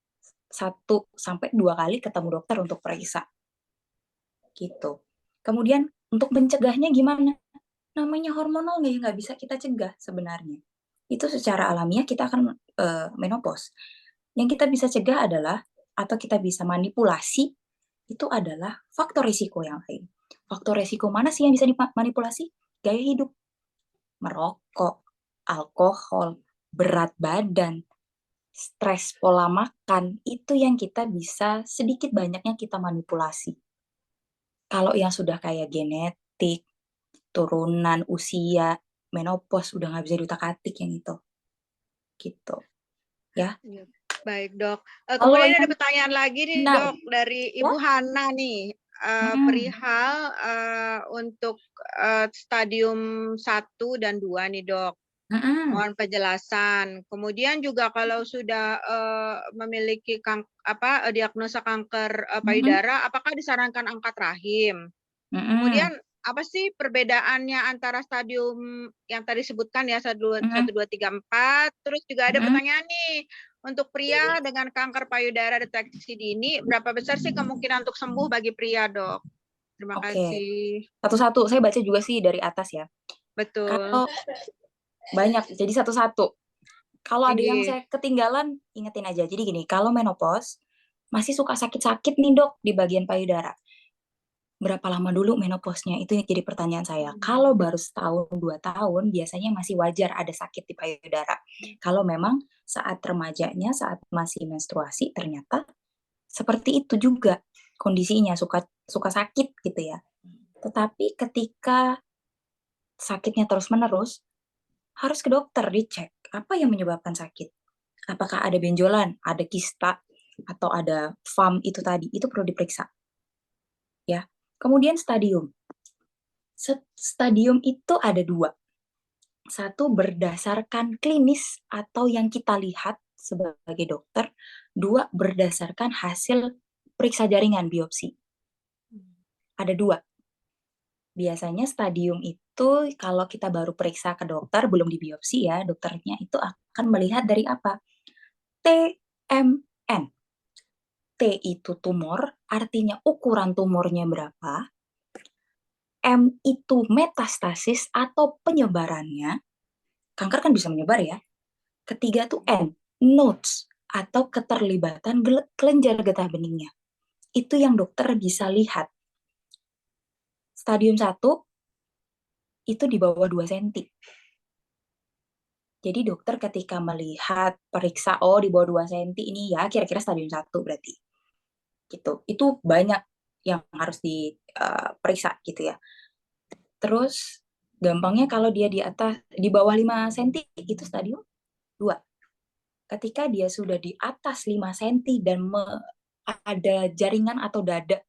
1 sampai 2 kali ketemu dokter untuk periksa. Gitu. Kemudian untuk mencegahnya gimana? Namanya hormonal nggak bisa kita cegah sebenarnya. Itu secara alamiah kita akan menopause. Yang kita bisa cegah adalah, atau kita bisa manipulasi, itu adalah faktor risiko yang lain. Faktor risiko mana sih yang bisa dimanipulasi? Gaya hidup, merokok, alkohol, berat badan, stres pola makan, itu yang kita bisa sedikit banyaknya kita manipulasi. Kalau yang sudah kayak genetik, turunan, usia, menopause, udah nggak bisa diutak-atik yang itu. Gitu. Ya. Baik, Dok. Kalau Kemudian ada yang pertanyaan lagi nih, benar, Dok, dari ya? Ibu Hana nih. perihal untuk stadium 1 dan 2 nih, Dok. Mm-mm. Mohon penjelasan. Kemudian juga kalau sudah memiliki diagnosa kanker payudara, apakah disarankan angkat rahim? Mm-mm. Kemudian apa sih perbedaannya antara stadium yang tadi sebutkan ya 1, 2, 3, 4. Terus juga ada pertanyaan nih, untuk pria dengan kanker payudara deteksi dini, berapa besar sih kemungkinan untuk sembuh bagi pria, Dok? Terima Oke. kasih. Satu-satu, saya baca juga sih dari atas ya. Betul. Kalau banyak, jadi satu-satu. Kalau ada yang Ini. saya ketinggalan, ingetin aja. Jadi gini, kalau menopause, masih suka sakit-sakit nih dok di bagian payudara. Berapa lama dulu menopausnya? Itu yang jadi pertanyaan saya. Kalau baru setahun, 2 tahun, biasanya masih wajar ada sakit di payudara. Kalau memang saat remajanya, saat masih menstruasi, ternyata seperti itu juga kondisinya, suka sakit gitu ya. Tetapi ketika sakitnya terus-menerus, harus ke dokter dicek apa yang menyebabkan sakit. Apakah ada benjolan, ada kista, atau ada FAM itu tadi, itu perlu diperiksa. Ya. Kemudian stadium. Stadium itu ada 2. Satu berdasarkan klinis atau yang kita lihat sebagai dokter. 2 berdasarkan hasil periksa jaringan biopsi. Ada 2. Biasanya stadium itu kalau kita baru periksa ke dokter, belum di biopsi ya, dokternya itu akan melihat dari apa? TMN. T itu tumor, artinya ukuran tumornya berapa. M itu metastasis atau penyebarannya. Kanker kan bisa menyebar ya. Ketiga tuh N, nodes atau keterlibatan kelenjar getah beningnya. Itu yang dokter bisa lihat. Stadium 1 itu di bawah 2 cm. Jadi dokter ketika melihat periksa, oh di bawah 2 cm ini ya kira-kira stadium 1 berarti. Gitu. Itu banyak yang harus diperiksa gitu ya. Terus gampangnya kalau dia di bawah 5 cm itu stadium 2. Ketika dia sudah di atas 5 cm dan ada jaringan atau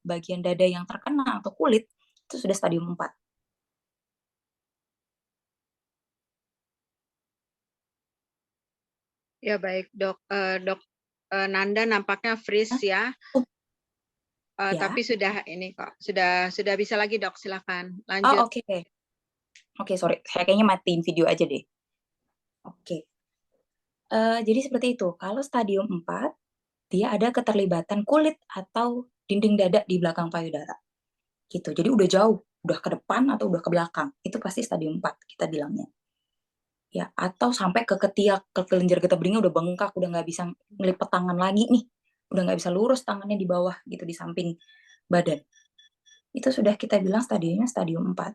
bagian dada yang terkena atau kulit, itu sudah stadium 4. Ya baik, Dok. Dok Nanda nampaknya freeze ya. Ya. Tapi sudah ini kok, sudah bisa lagi, Dok. Silakan lanjut. Oh, oke, sorry. Saya kayaknya matiin video aja deh. Oke. Jadi seperti itu. Kalau stadium 4, dia ada keterlibatan kulit atau dinding dada di belakang payudara. Gitu. Jadi udah jauh, udah ke depan atau udah ke belakang. Itu pasti stadium 4 kita bilangnya. Ya, atau sampai ke ketiak, ke kelenjar getah beningnya udah bengkak, udah nggak bisa ngelipet tangan lagi nih. Udah nggak bisa lurus tangannya di bawah gitu di samping badan. Itu sudah kita bilang stadiumnya stadium 4.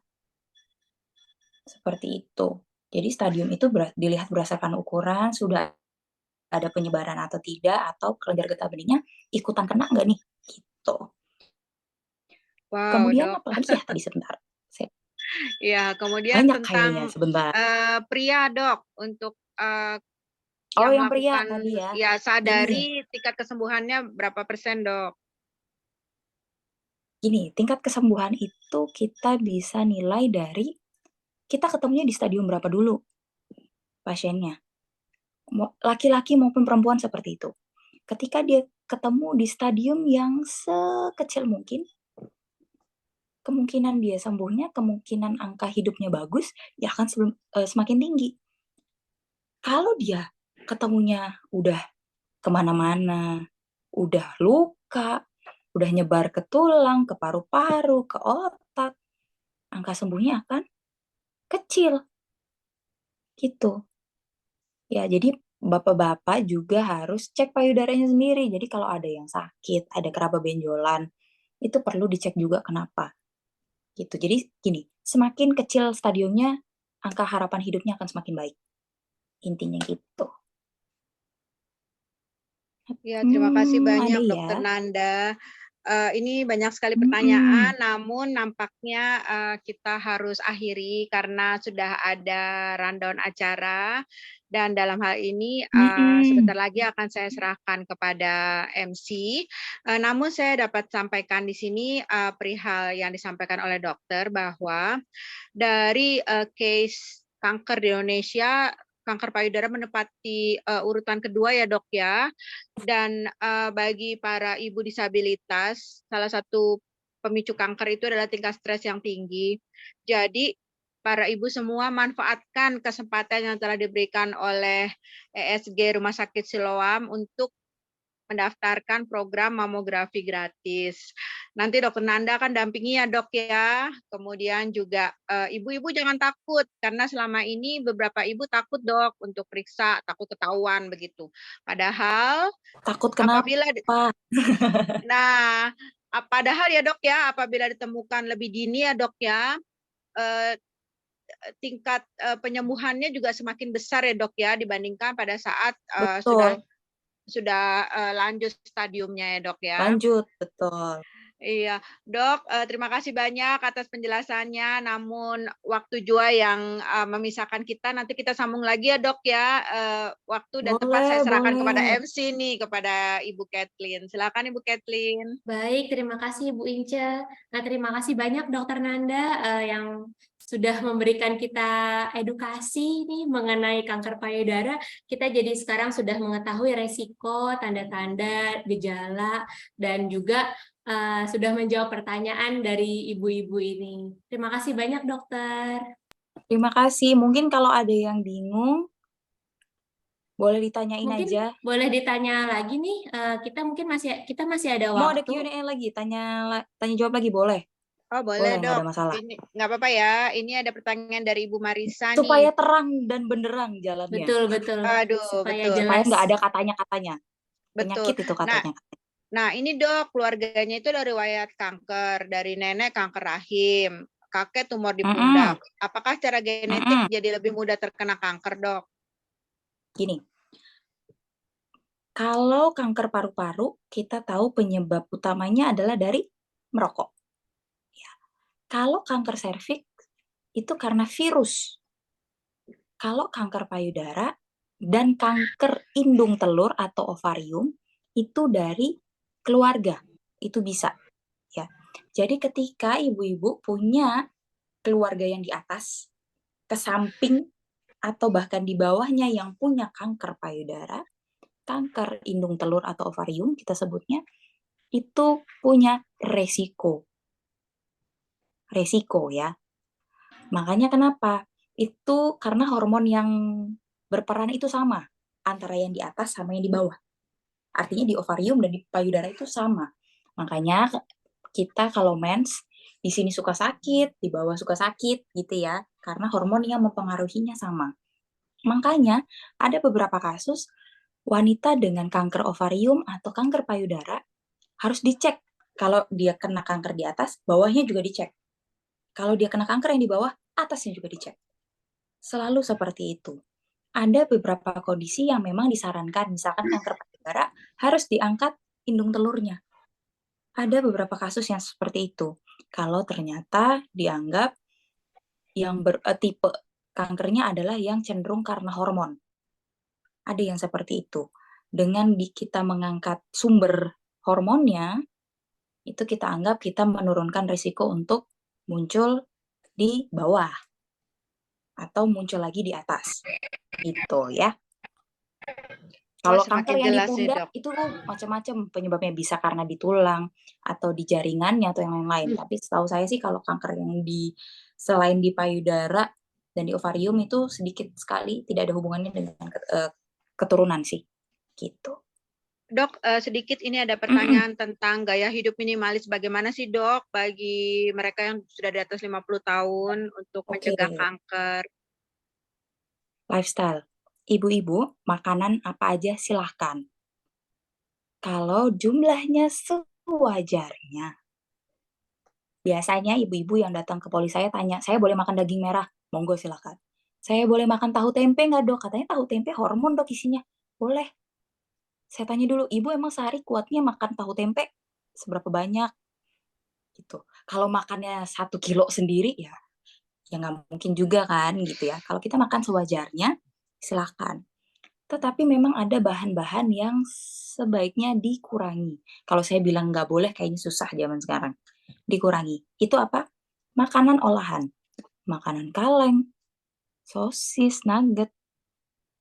Seperti itu. Jadi stadium itu dilihat berdasarkan ukuran, sudah ada penyebaran atau tidak, atau kelenjar getah beningnya ikutan kena nggak nih? Gitu. Wow, Kemudian Dok. apa lagi ya tadi sebentar? Ya, kemudian Banyak tentang kayaknya sebentar. pria, Dok, untuk yang pria melakukan tadi ya. ya sadari tingkat kesembuhannya berapa persen, Dok? Gini, tingkat kesembuhan itu kita bisa nilai dari kita ketemunya di stadium berapa dulu pasiennya. Laki-laki maupun perempuan seperti itu. Ketika dia ketemu di stadium yang sekecil mungkin, kemungkinan dia sembuhnya, kemungkinan angka hidupnya bagus, ya akan semakin tinggi. Kalau dia ketemunya udah kemana-mana, udah luka, udah nyebar ke tulang, ke paru-paru, ke otak, angka sembuhnya akan kecil. Gitu. Ya, jadi bapak-bapak juga harus cek payudaranya sendiri. Jadi kalau ada yang sakit, ada keraba benjolan, itu perlu dicek juga kenapa. Gitu. Jadi gini, semakin kecil stadiumnya, angka harapan hidupnya akan semakin baik. Intinya gitu. Ya, terima kasih banyak, ada Dokter ya. Nanda. ini banyak sekali Mm-mm. pertanyaan, namun nampaknya kita harus akhiri karena sudah ada rundown acara. Dan dalam hal ini Mm-mm. sebentar lagi akan saya serahkan kepada MC. Namun saya dapat sampaikan di sini perihal yang disampaikan oleh dokter bahwa dari case kanker di Indonesia, kanker payudara menempati urutan kedua ya dok ya. Dan bagi para ibu disabilitas, salah satu pemicu kanker itu adalah tingkat stres yang tinggi. Jadi para ibu semua manfaatkan kesempatan yang telah diberikan oleh ESG Rumah Sakit Siloam untuk mendaftarkan program mamografi gratis. Nanti Dokter Nanda akan dampingi ya dok ya. Kemudian juga ibu-ibu jangan takut karena selama ini beberapa ibu takut dok untuk periksa, takut ketahuan begitu. Padahal Takut kenapa? apabila padahal ya dok ya, apabila ditemukan lebih dini ya dok ya, tingkat penyembuhannya juga semakin besar ya dok ya dibandingkan pada saat Betul. sudah lanjut stadiumnya ya dok ya. Lanjut, betul. Iya, dok, terima kasih banyak atas penjelasannya. Namun waktu jua yang memisahkan kita, nanti kita sambung lagi ya dok ya. Waktu dan tempat saya serahkan kepada Boleh. MC nih, kepada Ibu Kathleen. Silakan Ibu Kathleen. Baik, terima kasih Bu Ince. Nah, terima kasih banyak Dokter Nanda yang sudah memberikan kita edukasi nih mengenai kanker payudara. Kita jadi sekarang sudah mengetahui resiko, tanda-tanda, gejala, dan juga sudah menjawab pertanyaan dari ibu-ibu ini. Terima kasih banyak dokter. Terima kasih. Mungkin kalau ada yang bingung, boleh ditanyain Mungkin aja. boleh ditanya lagi nih. Kita masih ada Mau ada waktu. Q&A lagi? Tanya jawab lagi boleh? Oh boleh Boleh, nggak dok. ada masalah. Ini nggak apa-apa ya. Ini ada pertanyaan dari Ibu Marisa Supaya nih. terang dan benderang jalannya. Betul. Aduh, Supaya betul. jelas. Supaya nggak ada katanya-katanya. Betul. Penyakit itu katanya. Nah ini dok, keluarganya itu dari riwayat kanker, dari nenek kanker rahim, kakek tumor di pundak. Apakah secara genetik jadi lebih mudah terkena kanker dok? Gini, kalau kanker paru-paru, kita tahu penyebab utamanya adalah dari merokok. Ya. Kalau kanker serviks, itu karena virus. Kalau kanker payudara dan kanker indung telur atau ovarium, itu dari keluarga. Itu bisa. Ya. Jadi ketika ibu-ibu punya keluarga yang di atas, ke samping, atau bahkan di bawahnya yang punya kanker payudara, kanker indung telur atau ovarium kita sebutnya, itu punya resiko. Resiko ya. Makanya kenapa? Itu karena hormon yang berperan itu sama antara yang di atas sama yang di bawah. Artinya di ovarium dan di payudara itu sama. Makanya kita kalau mens di sini suka sakit, di bawah suka sakit gitu ya, karena hormon yang mempengaruhinya sama. Makanya ada beberapa kasus wanita dengan kanker ovarium atau kanker payudara harus dicek. Kalau dia kena kanker di atas, bawahnya juga dicek. Kalau dia kena kanker yang di bawah, atasnya juga dicek. Selalu seperti itu. Ada beberapa kondisi yang memang disarankan, misalkan kanker payudara harus diangkat indung telurnya. Ada beberapa kasus yang seperti itu. Kalau ternyata dianggap yang tipe kankernya adalah yang cenderung karena hormon. Ada yang seperti itu. Dengan kita mengangkat sumber hormonnya, itu kita anggap kita menurunkan risiko untuk muncul di bawah atau muncul lagi di atas. Gitu ya. Kalau kanker yang di pundak itu macam-macam penyebabnya, bisa karena di tulang atau di jaringannya atau yang lain-lain. Tapi setahu saya sih kalau kanker yang selain di payudara dan di ovarium itu sedikit sekali, tidak ada hubungannya dengan keturunan sih. Gitu. Dok, sedikit ini ada pertanyaan tentang gaya hidup minimalis. Bagaimana sih dok bagi mereka yang sudah di atas 50 tahun untuk mencegah kanker? Lifestyle. Ibu-ibu, makanan apa aja silahkan. Kalau jumlahnya sewajarnya. Biasanya ibu-ibu yang datang ke poli saya tanya, saya boleh makan daging merah? Monggo silahkan. Saya boleh makan tahu tempe nggak dok? Katanya tahu tempe hormon dok isinya. Boleh. Saya tanya dulu, ibu emang sehari kuatnya makan tahu tempe seberapa banyak gitu. Kalau makannya 1 kilo sendiri ya nggak mungkin juga kan gitu ya. Kalau kita makan sewajarnya, silakan. Tetapi memang ada bahan-bahan yang sebaiknya dikurangi. Kalau saya bilang nggak boleh, kayaknya susah zaman sekarang. Dikurangi. Itu apa? Makanan olahan. Makanan kaleng, sosis, nugget,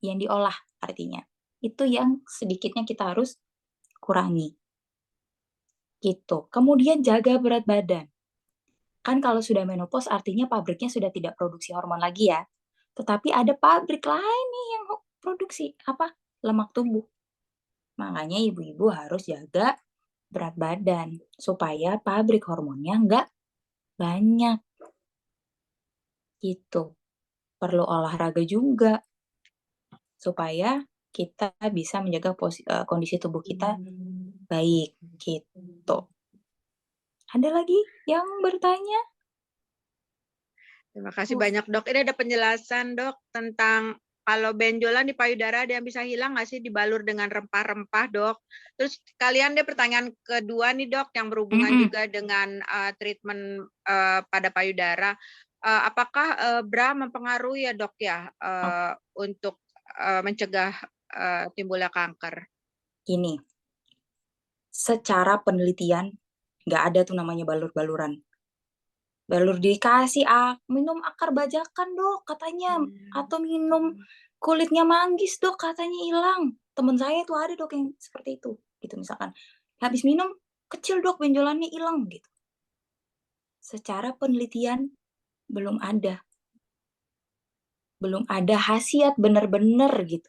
yang diolah artinya. Itu yang sedikitnya kita harus kurangi. Gitu. Kemudian jaga berat badan. Kan kalau sudah menopause artinya pabriknya sudah tidak produksi hormon lagi ya. Tetapi ada pabrik lain nih yang produksi apa? Lemak tubuh. Makanya ibu-ibu harus jaga berat badan supaya pabrik hormonnya nggak banyak. Gitu. Perlu olahraga juga supaya kita bisa menjaga kondisi tubuh kita baik gitu. Ada lagi yang bertanya? Terima kasih banyak dok. Ini ada penjelasan dok tentang kalau benjolan di payudara ada yang bisa hilang nggak sih dibalur dengan rempah-rempah dok? Terus kalian deh pertanyaan kedua nih dok yang berhubungan juga dengan treatment pada payudara. Apakah bra mempengaruhi ya dok ya untuk mencegah timbulnya kanker? Ini, secara penelitian nggak ada tuh namanya balur-baluran. Balur dikasih minum akar bajakan dok katanya, atau minum kulitnya manggis dok katanya hilang. Temen saya tuh ada dok yang seperti itu, gitu misalkan. Habis minum kecil dok benjolannya hilang gitu. Secara penelitian belum ada khasiat bener-bener gitu.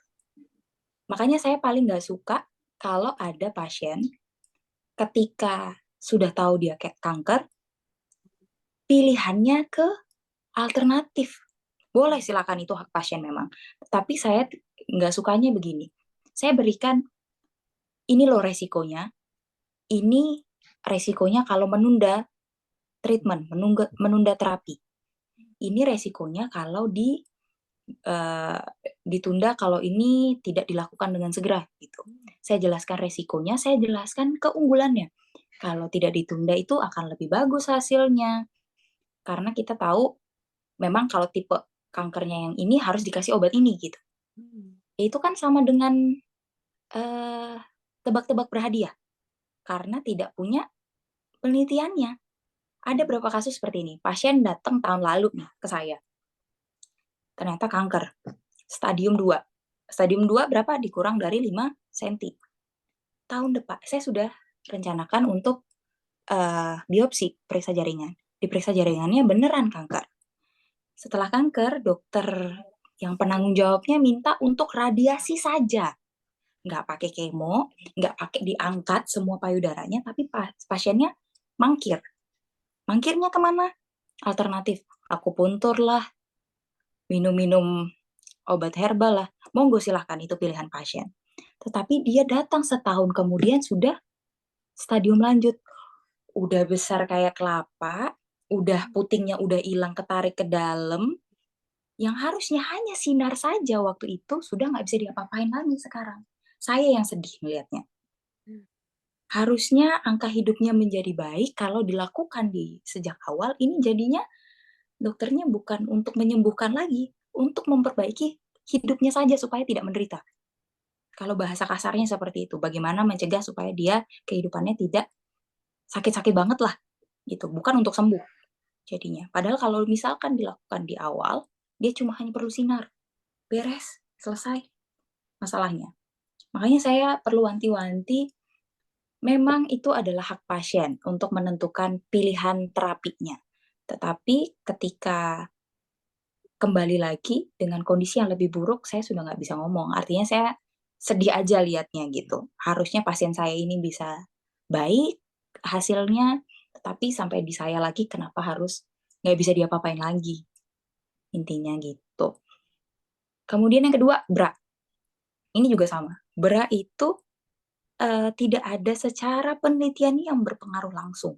Makanya saya paling nggak suka kalau ada pasien ketika sudah tahu dia kayak kanker, pilihannya ke alternatif. Boleh silakan, itu hak pasien memang. Tapi saya nggak sukanya begini. Saya berikan, ini loh resikonya. Ini resikonya kalau menunda treatment, menunda terapi. Ini resikonya kalau ditunda kalau ini tidak dilakukan dengan segera gitu. Saya jelaskan resikonya, saya jelaskan keunggulannya. Kalau tidak ditunda itu akan lebih bagus hasilnya. Karena kita tahu memang kalau tipe kankernya yang ini harus dikasih obat ini gitu. Itu kan sama dengan tebak-tebak berhadiah karena tidak punya penelitiannya. Ada berapa kasus seperti ini? Pasien datang tahun lalu nih ke saya. Ternyata kanker. Stadium 2. Stadium 2 berapa? Dikurang dari 5 cm. Tahun depan saya sudah rencanakan untuk biopsi, periksa jaringan. Diperiksa jaringannya beneran kanker. Setelah kanker, dokter yang penanggung jawabnya minta untuk radiasi saja. Nggak pakai kemo, nggak pakai diangkat semua payudaranya, tapi pasiennya mangkir. Mangkirnya kemana? Alternatif. Akupuntur lah, minum-minum obat herbal lah. Monggo silahkan, itu pilihan pasien. Tetapi dia datang setahun kemudian sudah stadium lanjut. Udah besar kayak kelapa, udah putingnya udah hilang, ketarik ke dalam, yang harusnya hanya sinar saja waktu itu sudah nggak bisa diapa-apain lagi sekarang. Saya yang sedih melihatnya. Harusnya angka hidupnya menjadi baik kalau dilakukan di sejak awal. Ini jadinya dokternya bukan untuk menyembuhkan lagi, untuk memperbaiki hidupnya saja supaya tidak menderita. Kalau bahasa kasarnya seperti itu, bagaimana mencegah supaya dia kehidupannya tidak sakit-sakit banget lah, gitu. Bukan untuk sembuh jadinya. Padahal kalau misalkan dilakukan di awal, dia cuma hanya perlu sinar. Beres, selesai masalahnya. Makanya saya perlu wanti-wanti, memang itu adalah hak pasien untuk menentukan pilihan terapinya. Tetapi ketika kembali lagi dengan kondisi yang lebih buruk, saya sudah nggak bisa ngomong. Artinya saya sedih aja lihatnya gitu. Harusnya pasien saya ini bisa baik hasilnya, tetapi sampai di saya lagi kenapa harus nggak bisa diapa-apain lagi. Intinya gitu. Kemudian yang kedua, bra. Ini juga sama. Bra itu tidak ada secara penelitian yang berpengaruh langsung.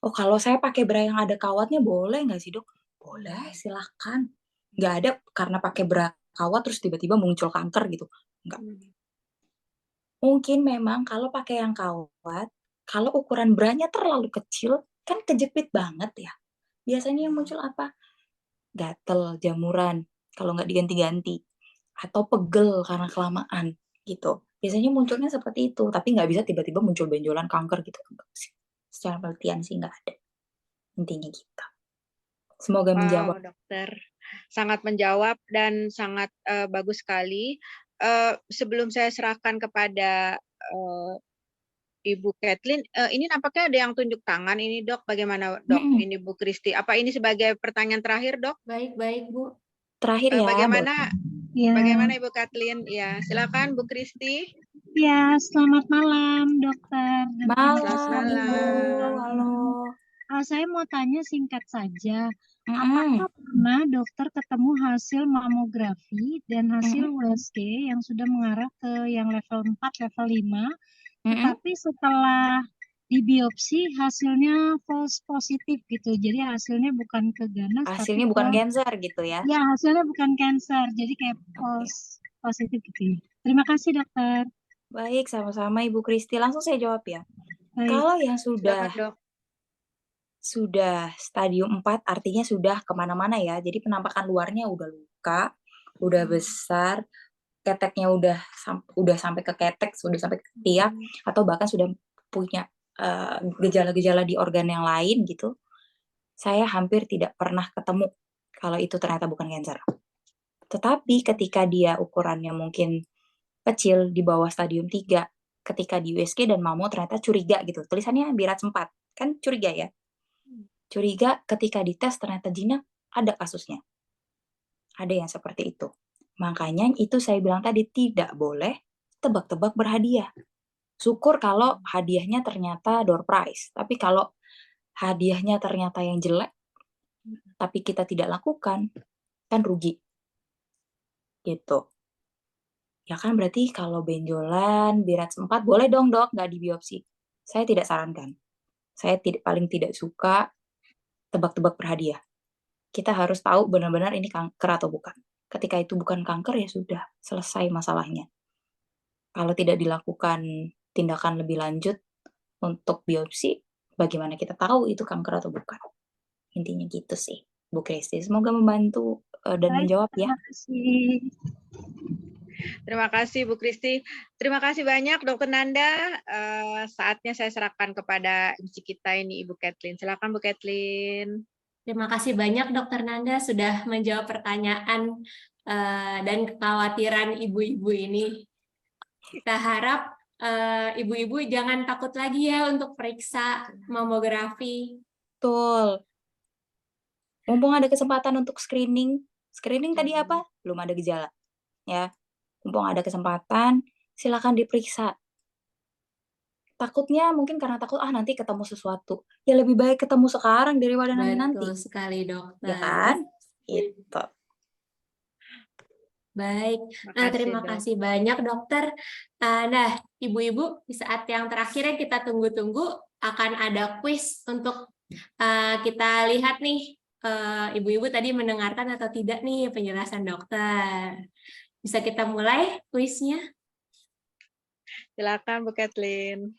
Oh, kalau saya pakai bra yang ada kawatnya boleh nggak sih dok? Boleh, silahkan. Nggak ada karena pakai bra kawat terus tiba-tiba muncul kanker gitu. Nggak. Mungkin memang kalau pakai yang kawat, Kalau ukuran bra-nya terlalu kecil, kan kejepit banget ya. Biasanya yang muncul apa? Gatel, jamuran, kalau nggak diganti-ganti. Atau pegel karena kelamaan, gitu. Biasanya munculnya seperti itu, tapi nggak bisa tiba-tiba muncul benjolan kanker gitu. Enggak sih. Secara penelitian sih nggak ada. Intinya gitu. Semoga menjawab. Wow, dokter. Sangat menjawab dan sangat bagus sekali. Sebelum saya serahkan kepada Ibu Kathleen, ini nampaknya ada yang tunjuk tangan ini dok. Bagaimana dok? Mm-mm. Ini Bu Kristi. Apa ini sebagai pertanyaan terakhir dok? Baik-baik, Bu. Terakhir ya, Bagaimana Ya, bagaimana Ibu Kathleen? Ya, silakan Bu Kristi. ya, selamat malam, dokter. dan Selamat malam Ibu. malam. Halo. Saya mau tanya singkat saja. Mm-mm. Apakah pernah dokter ketemu hasil mamografi dan hasil Mm-mm. USG yang sudah mengarah ke yang level 4, level 5, Mm-mm. tetapi setelah dibiopsi hasilnya false positif gitu. Jadi hasilnya bukan ke ganas, Hasilnya tapi bukan ke, cancer gitu ya. ya hasilnya bukan cancer. Jadi kayak false positif gitu. Terima kasih dokter. Baik, sama-sama Ibu Kristi. Langsung saya jawab ya. Baik. Kalau yang Silakan dok. sudah stadium 4 artinya sudah kemana-mana ya. Jadi penampakan luarnya udah luka, udah besar, keteknya udah sampai ke ketek, sudah sampai ke ketiak, atau bahkan sudah punya gejala-gejala di organ yang lain gitu. Saya hampir tidak pernah ketemu kalau itu ternyata bukan kanker. Tetapi ketika dia ukurannya mungkin kecil di bawah stadium 3, ketika di USG dan mamo ternyata curiga gitu. Tulisannya birat 4, kan curiga ya. Curiga ketika dites ternyata jinak, ada kasusnya. Ada yang seperti itu. Makanya itu saya bilang tadi tidak boleh tebak-tebak berhadiah. Syukur kalau hadiahnya ternyata door prize. Tapi kalau hadiahnya ternyata yang jelek, tapi kita tidak lakukan, kan rugi. Gitu. Ya kan berarti kalau benjolan, birat 4, boleh dong dok, nggak dibiopsi. Saya tidak sarankan. Saya paling tidak suka tebak-tebak berhadiah. Kita harus tahu benar-benar ini kanker atau bukan. Ketika itu bukan kanker ya sudah, selesai masalahnya. Kalau tidak dilakukan tindakan lebih lanjut untuk biopsi, bagaimana kita tahu itu kanker atau bukan? Intinya gitu sih, Bu Kristi. Semoga membantu dan Baik, menjawab ya. terima kasih. Terima kasih Bu Kristi. Terima kasih banyak Dokter Nanda. Saatnya saya serahkan kepada MC kita ini Ibu Kathleen. Silakan Bu Kathleen. Terima kasih banyak Dokter Nanda sudah menjawab pertanyaan dan kekhawatiran ibu-ibu ini. Kita harap ibu-ibu jangan takut lagi ya untuk periksa mamografi. Betul. Mumpung ada kesempatan untuk screening. Screening tadi apa? Belum ada gejala. Ya. Mumpung ada kesempatan, silakan diperiksa. Takutnya mungkin karena takut nanti ketemu sesuatu. Ya lebih baik ketemu sekarang daripada nanti-nanti. Betul sekali dokter. Ya kan? Gitu. Baik, terima kasih banyak dokter. Nah, ibu-ibu, di saat yang terakhir yang kita tunggu-tunggu akan ada kuis untuk kita lihat nih, ibu-ibu tadi mendengarkan atau tidak nih penjelasan dokter. Bisa kita mulai kuisnya? Silakan Bu Kathleen.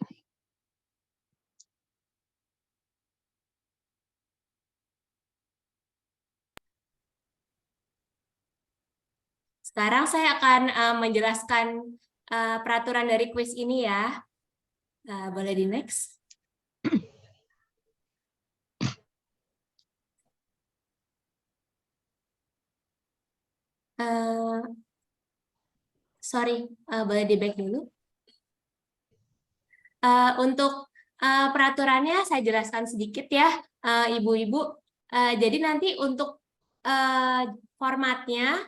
Sekarang saya akan menjelaskan peraturan dari kuis ini ya. Boleh di next. Sorry, boleh di back dulu. Untuk peraturannya saya jelaskan sedikit ya, ibu-ibu. Jadi nanti untuk formatnya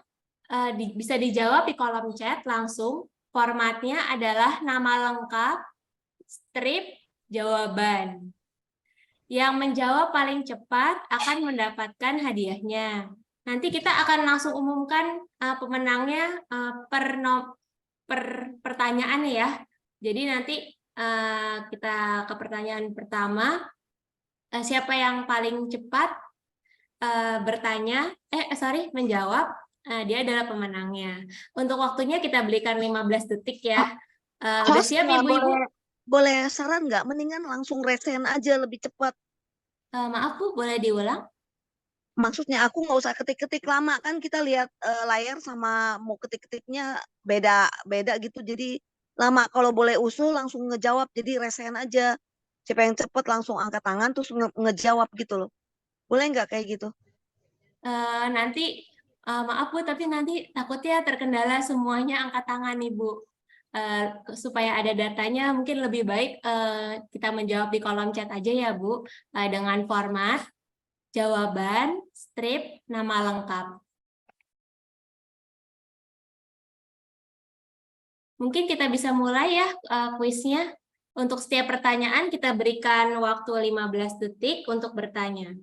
bisa dijawab di kolom chat langsung. Formatnya adalah nama lengkap, strip, jawaban. Yang menjawab paling cepat akan mendapatkan hadiahnya. Nanti kita akan langsung umumkan pemenangnya per pertanyaan ya. Jadi nanti kita ke pertanyaan pertama. Siapa yang paling cepat menjawab, dia adalah pemenangnya. Untuk waktunya kita berikan 15 detik ya. Udah siap ibu-ibu? boleh saran nggak? Mendingan langsung resen aja lebih cepat. Maaf Bu, boleh diulang? Maksudnya aku nggak usah ketik-ketik lama kan kita lihat layar sama mau ketik-ketiknya beda gitu jadi lama. Kalau boleh usul langsung ngejawab jadi resen aja. Siapa yang cepet langsung angkat tangan terus ngejawab gitu loh. Boleh nggak kayak gitu? Nanti maaf Bu, tapi nanti takutnya terkendala semuanya angkat tangan nih Bu. Supaya ada datanya mungkin lebih baik kita menjawab di kolom chat aja ya Bu, dengan format jawaban, strip, nama lengkap. Mungkin kita bisa mulai ya kuisnya. Untuk setiap pertanyaan kita berikan waktu 15 detik untuk bertanya.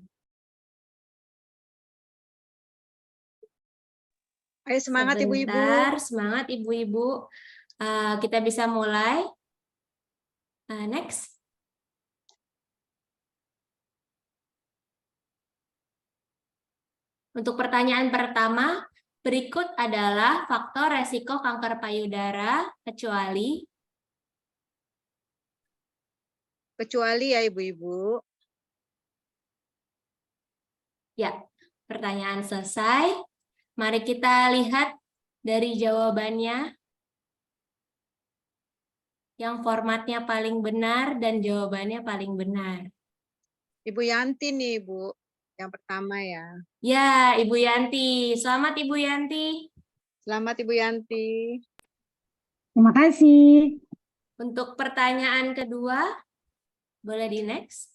Ayo semangat ibu-ibu. Sebentar, semangat ibu-ibu. Kita bisa mulai. Next. Untuk pertanyaan pertama, berikut adalah faktor resiko kanker payudara kecuali Kecuali ya ibu-ibu. ya. Pertanyaan selesai. Mari kita lihat dari jawabannya. Yang formatnya paling benar dan jawabannya paling benar. Ibu Yanti nih Bu, yang pertama ya. Ya, Ibu Yanti. Selamat Ibu Yanti. Selamat Ibu Yanti. Terima kasih. Untuk pertanyaan kedua, boleh di next.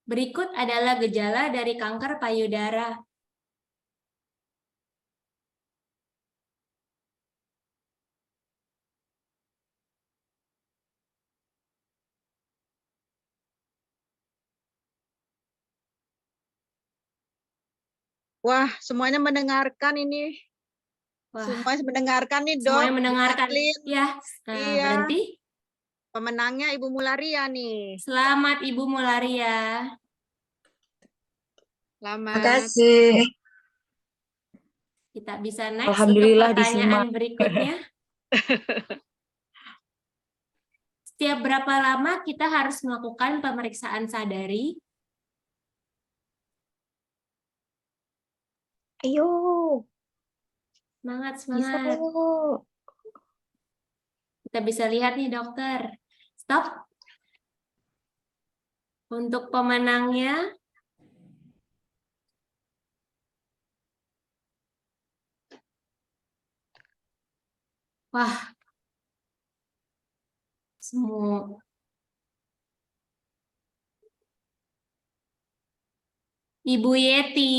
Berikut adalah gejala dari kanker payudara. Wah, semuanya mendengarkan ini. Wah, Semuanya mendengarkan nih, Dok. semuanya mendengarkan. Kathleen. Ya, Iya. berhenti. Pemenangnya Ibu Mularia nih. Selamat Ibu Mularia. Selamat. Terima kasih. Kita bisa next untuk Alhamdulillah pertanyaan disimak. berikutnya. Setiap berapa lama kita harus melakukan pemeriksaan sadari? Ayo, Semangat, bisa semangat. yuk. Kita bisa lihat nih dokter. Stop. Untuk pemenangnya, wah, semua. Ibu Yeti.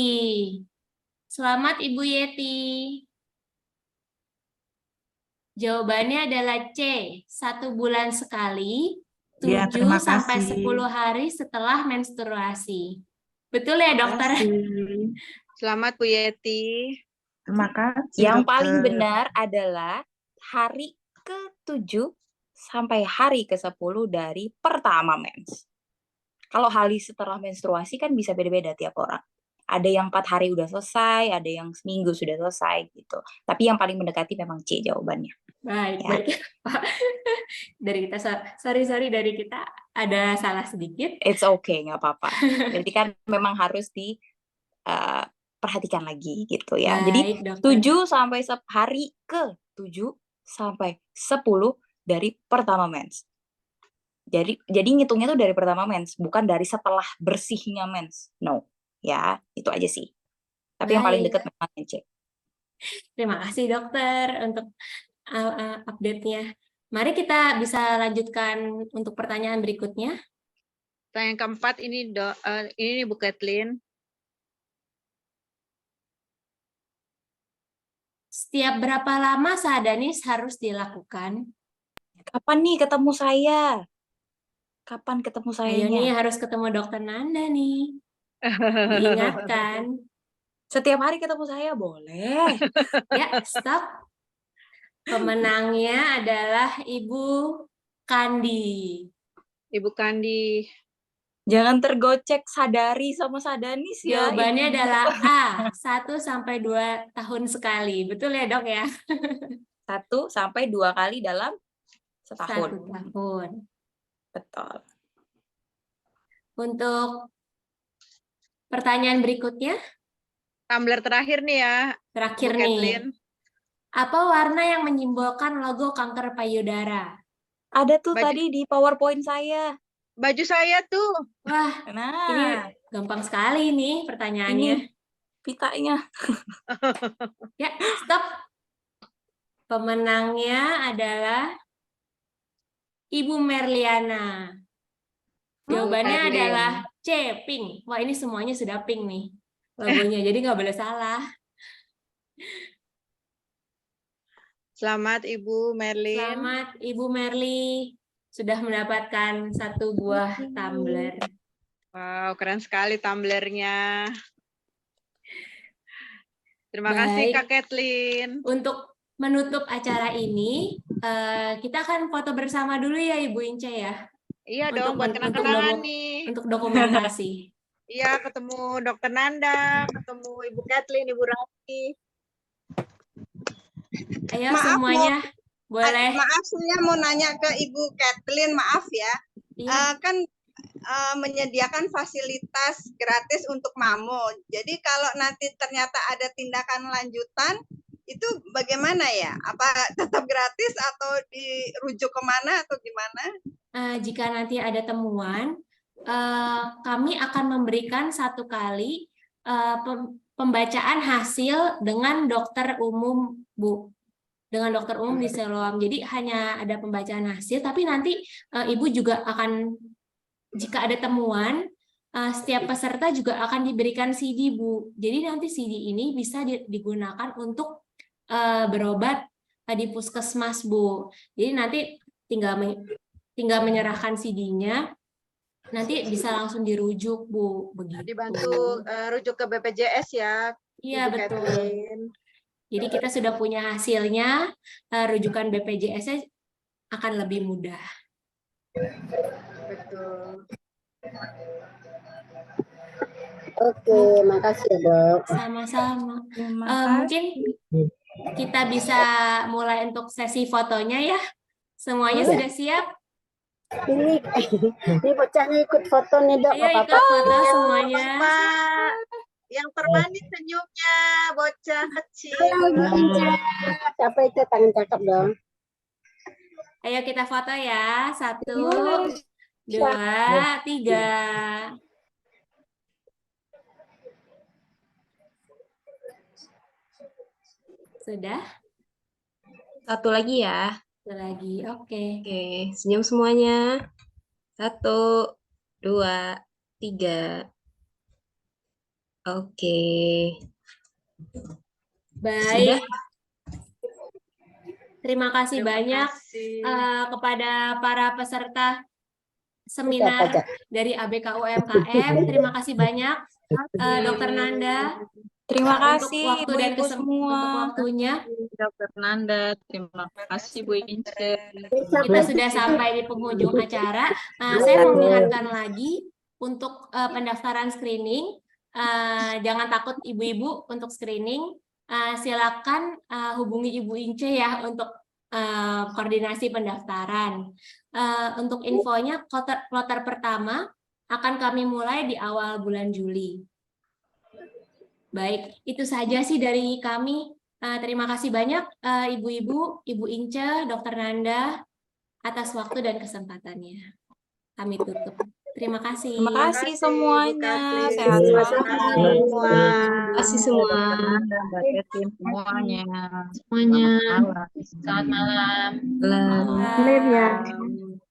Selamat Ibu Yeti. Jawabannya adalah C, 1 bulan sekali, 7 terima sampai kasih. 10 hari setelah menstruasi. Betul ya dokter? Selamat Bu Yeti. Terima kasih, Yang dokter. paling benar adalah hari ke-7 sampai hari ke-10 dari pertama mens. Kalau hari setelah menstruasi kan bisa beda-beda tiap orang. Ada yang 4 hari udah selesai, ada yang seminggu sudah selesai gitu. Tapi yang paling mendekati memang C jawabannya. Baik, Ya. baik. Dari kita, sorry dari kita ada salah sedikit. It's okay, nggak apa-apa. Berarti kan memang harus diperhatikan lagi gitu ya. Jadi Baik, dokter. 7 sampai hari ke-7 sampai 10 dari pertama mens. Jadi ngitungnya tuh dari pertama mens, bukan dari setelah bersihnya mens. No. Ya, itu aja sih. Tapi yang paling Baik. dekat memang C. Terima kasih dokter untuk update-nya. Mari kita bisa lanjutkan untuk pertanyaan berikutnya. Pertanyaan keempat ini ini Bu Kathleen. Setiap berapa lama sadanis harus dilakukan? Kapan nih ketemu saya? Kapan ketemu Ayo sayanya? nih harus ketemu dokter Nanda nih. Diingatkan. Setiap hari ketemu saya boleh. Ya, stop. Pemenangnya adalah Ibu Kandi. Ibu Kandi. Jangan tergocek sadari sama sadanis ya. Jawabannya Ibu-ibu. adalah A, 1 sampai 2 tahun sekali. Betul ya, Dok ya? 1 sampai 2 kali dalam setahun. 1 tahun. Betul. Untuk pertanyaan berikutnya, Tumbler terakhir nih ya, terakhir Bu nih. Kathleen. Apa warna yang menyimbolkan logo kanker payudara? Ada tuh Baju- tadi di PowerPoint saya. Baju saya tuh. Wah, ini Nah, gampang sekali nih pertanyaannya. ini pitanya. Ya, stop. Pemenangnya adalah Ibu Merliana. Jawabannya Kathleen. adalah C, pink. Wah, ini semuanya sudah pink nih logonya, jadi nggak boleh salah. Selamat Ibu Merlin. Selamat Ibu Merli, sudah mendapatkan 1 buah tumbler. Wow, keren sekali tumblernya. Terima kasih Baik. Kak Kathleen. Untuk menutup acara ini, kita akan foto bersama dulu ya Ibu Ince ya, Iya Untuk dong, buat men- untuk kenang-kenangan domo- nih. untuk dokumentasi. Iya, ketemu Dokter Nanda, ketemu Ibu Kathleen, Ibu Rati. Ayo Maaf, semuanya, boleh. Maaf, saya mau nanya ke Ibu Kathleen, maaf ya. Iya. Kan menyediakan fasilitas gratis untuk mamo. Jadi kalau nanti ternyata ada tindakan lanjutan, itu bagaimana ya? Apa tetap gratis atau dirujuk kemana atau gimana? Jika nanti ada temuan, kami akan memberikan 1 kali pembacaan hasil dengan dokter umum, Bu. Dengan dokter umum di Siloam. Jadi hanya ada pembacaan hasil, tapi nanti Ibu juga akan, jika ada temuan, setiap peserta juga akan diberikan CD, Bu. Jadi nanti CD ini bisa digunakan untuk berobat di puskesmas, Bu. Jadi nanti tinggal menyerahkan CD-nya, nanti bisa langsung dirujuk, Bu. Begitu. Dibantu rujuk ke BPJS ya, Iya, Ibu betul. Kathleen. Jadi kita sudah punya hasilnya, rujukan BPJS-nya akan lebih mudah. Betul. Oke, makasih ya, Dok. Sama-sama. Terima Mungkin kita bisa mulai untuk sesi fotonya ya. Semuanya sudah siap? Ini bocahnya ikut foto nih, Dok. Ayo ikut foto semuanya. Pak, yang termanis senyumnya, bocah kecil. Siapa itu tangan cakep dong? Ayo kita foto ya. 1, 2, 3. Sudah? Satu lagi ya. Satu lagi. Oke. Oke, senyum semuanya. 1, 2, 3. Oke. Baik. Terima kasih Terima banyak kasih. kepada para peserta seminar dari ABK UMKM. Terima kasih banyak Dokter Nanda. Terima untuk kasih waktu dan Ibu-ibu semua. untuk waktunya. Dokter Nanda, terima kasih Bu Ince. Kita sudah sampai di penghujung acara. Saya mau mengingatkan lagi untuk pendaftaran screening. Jangan takut ibu-ibu untuk screening. Silakan hubungi Ibu Ince ya untuk koordinasi pendaftaran. Untuk infonya, kloter pertama akan kami mulai di awal bulan Juli. Baik, itu saja sih dari kami. Terima kasih banyak Ibu-ibu, Ibu Ince, Dokter Nanda atas waktu dan kesempatannya. Kami tutup. Terima kasih. Terima kasih Bu semuanya. Kathleen. Sehat Terima selalu. kasih semua. Terima kasih semua. Nanda, Mbak Kathleen, semuanya. Semuanya. Selamat malam. Selamat malam. Selamat. Malam.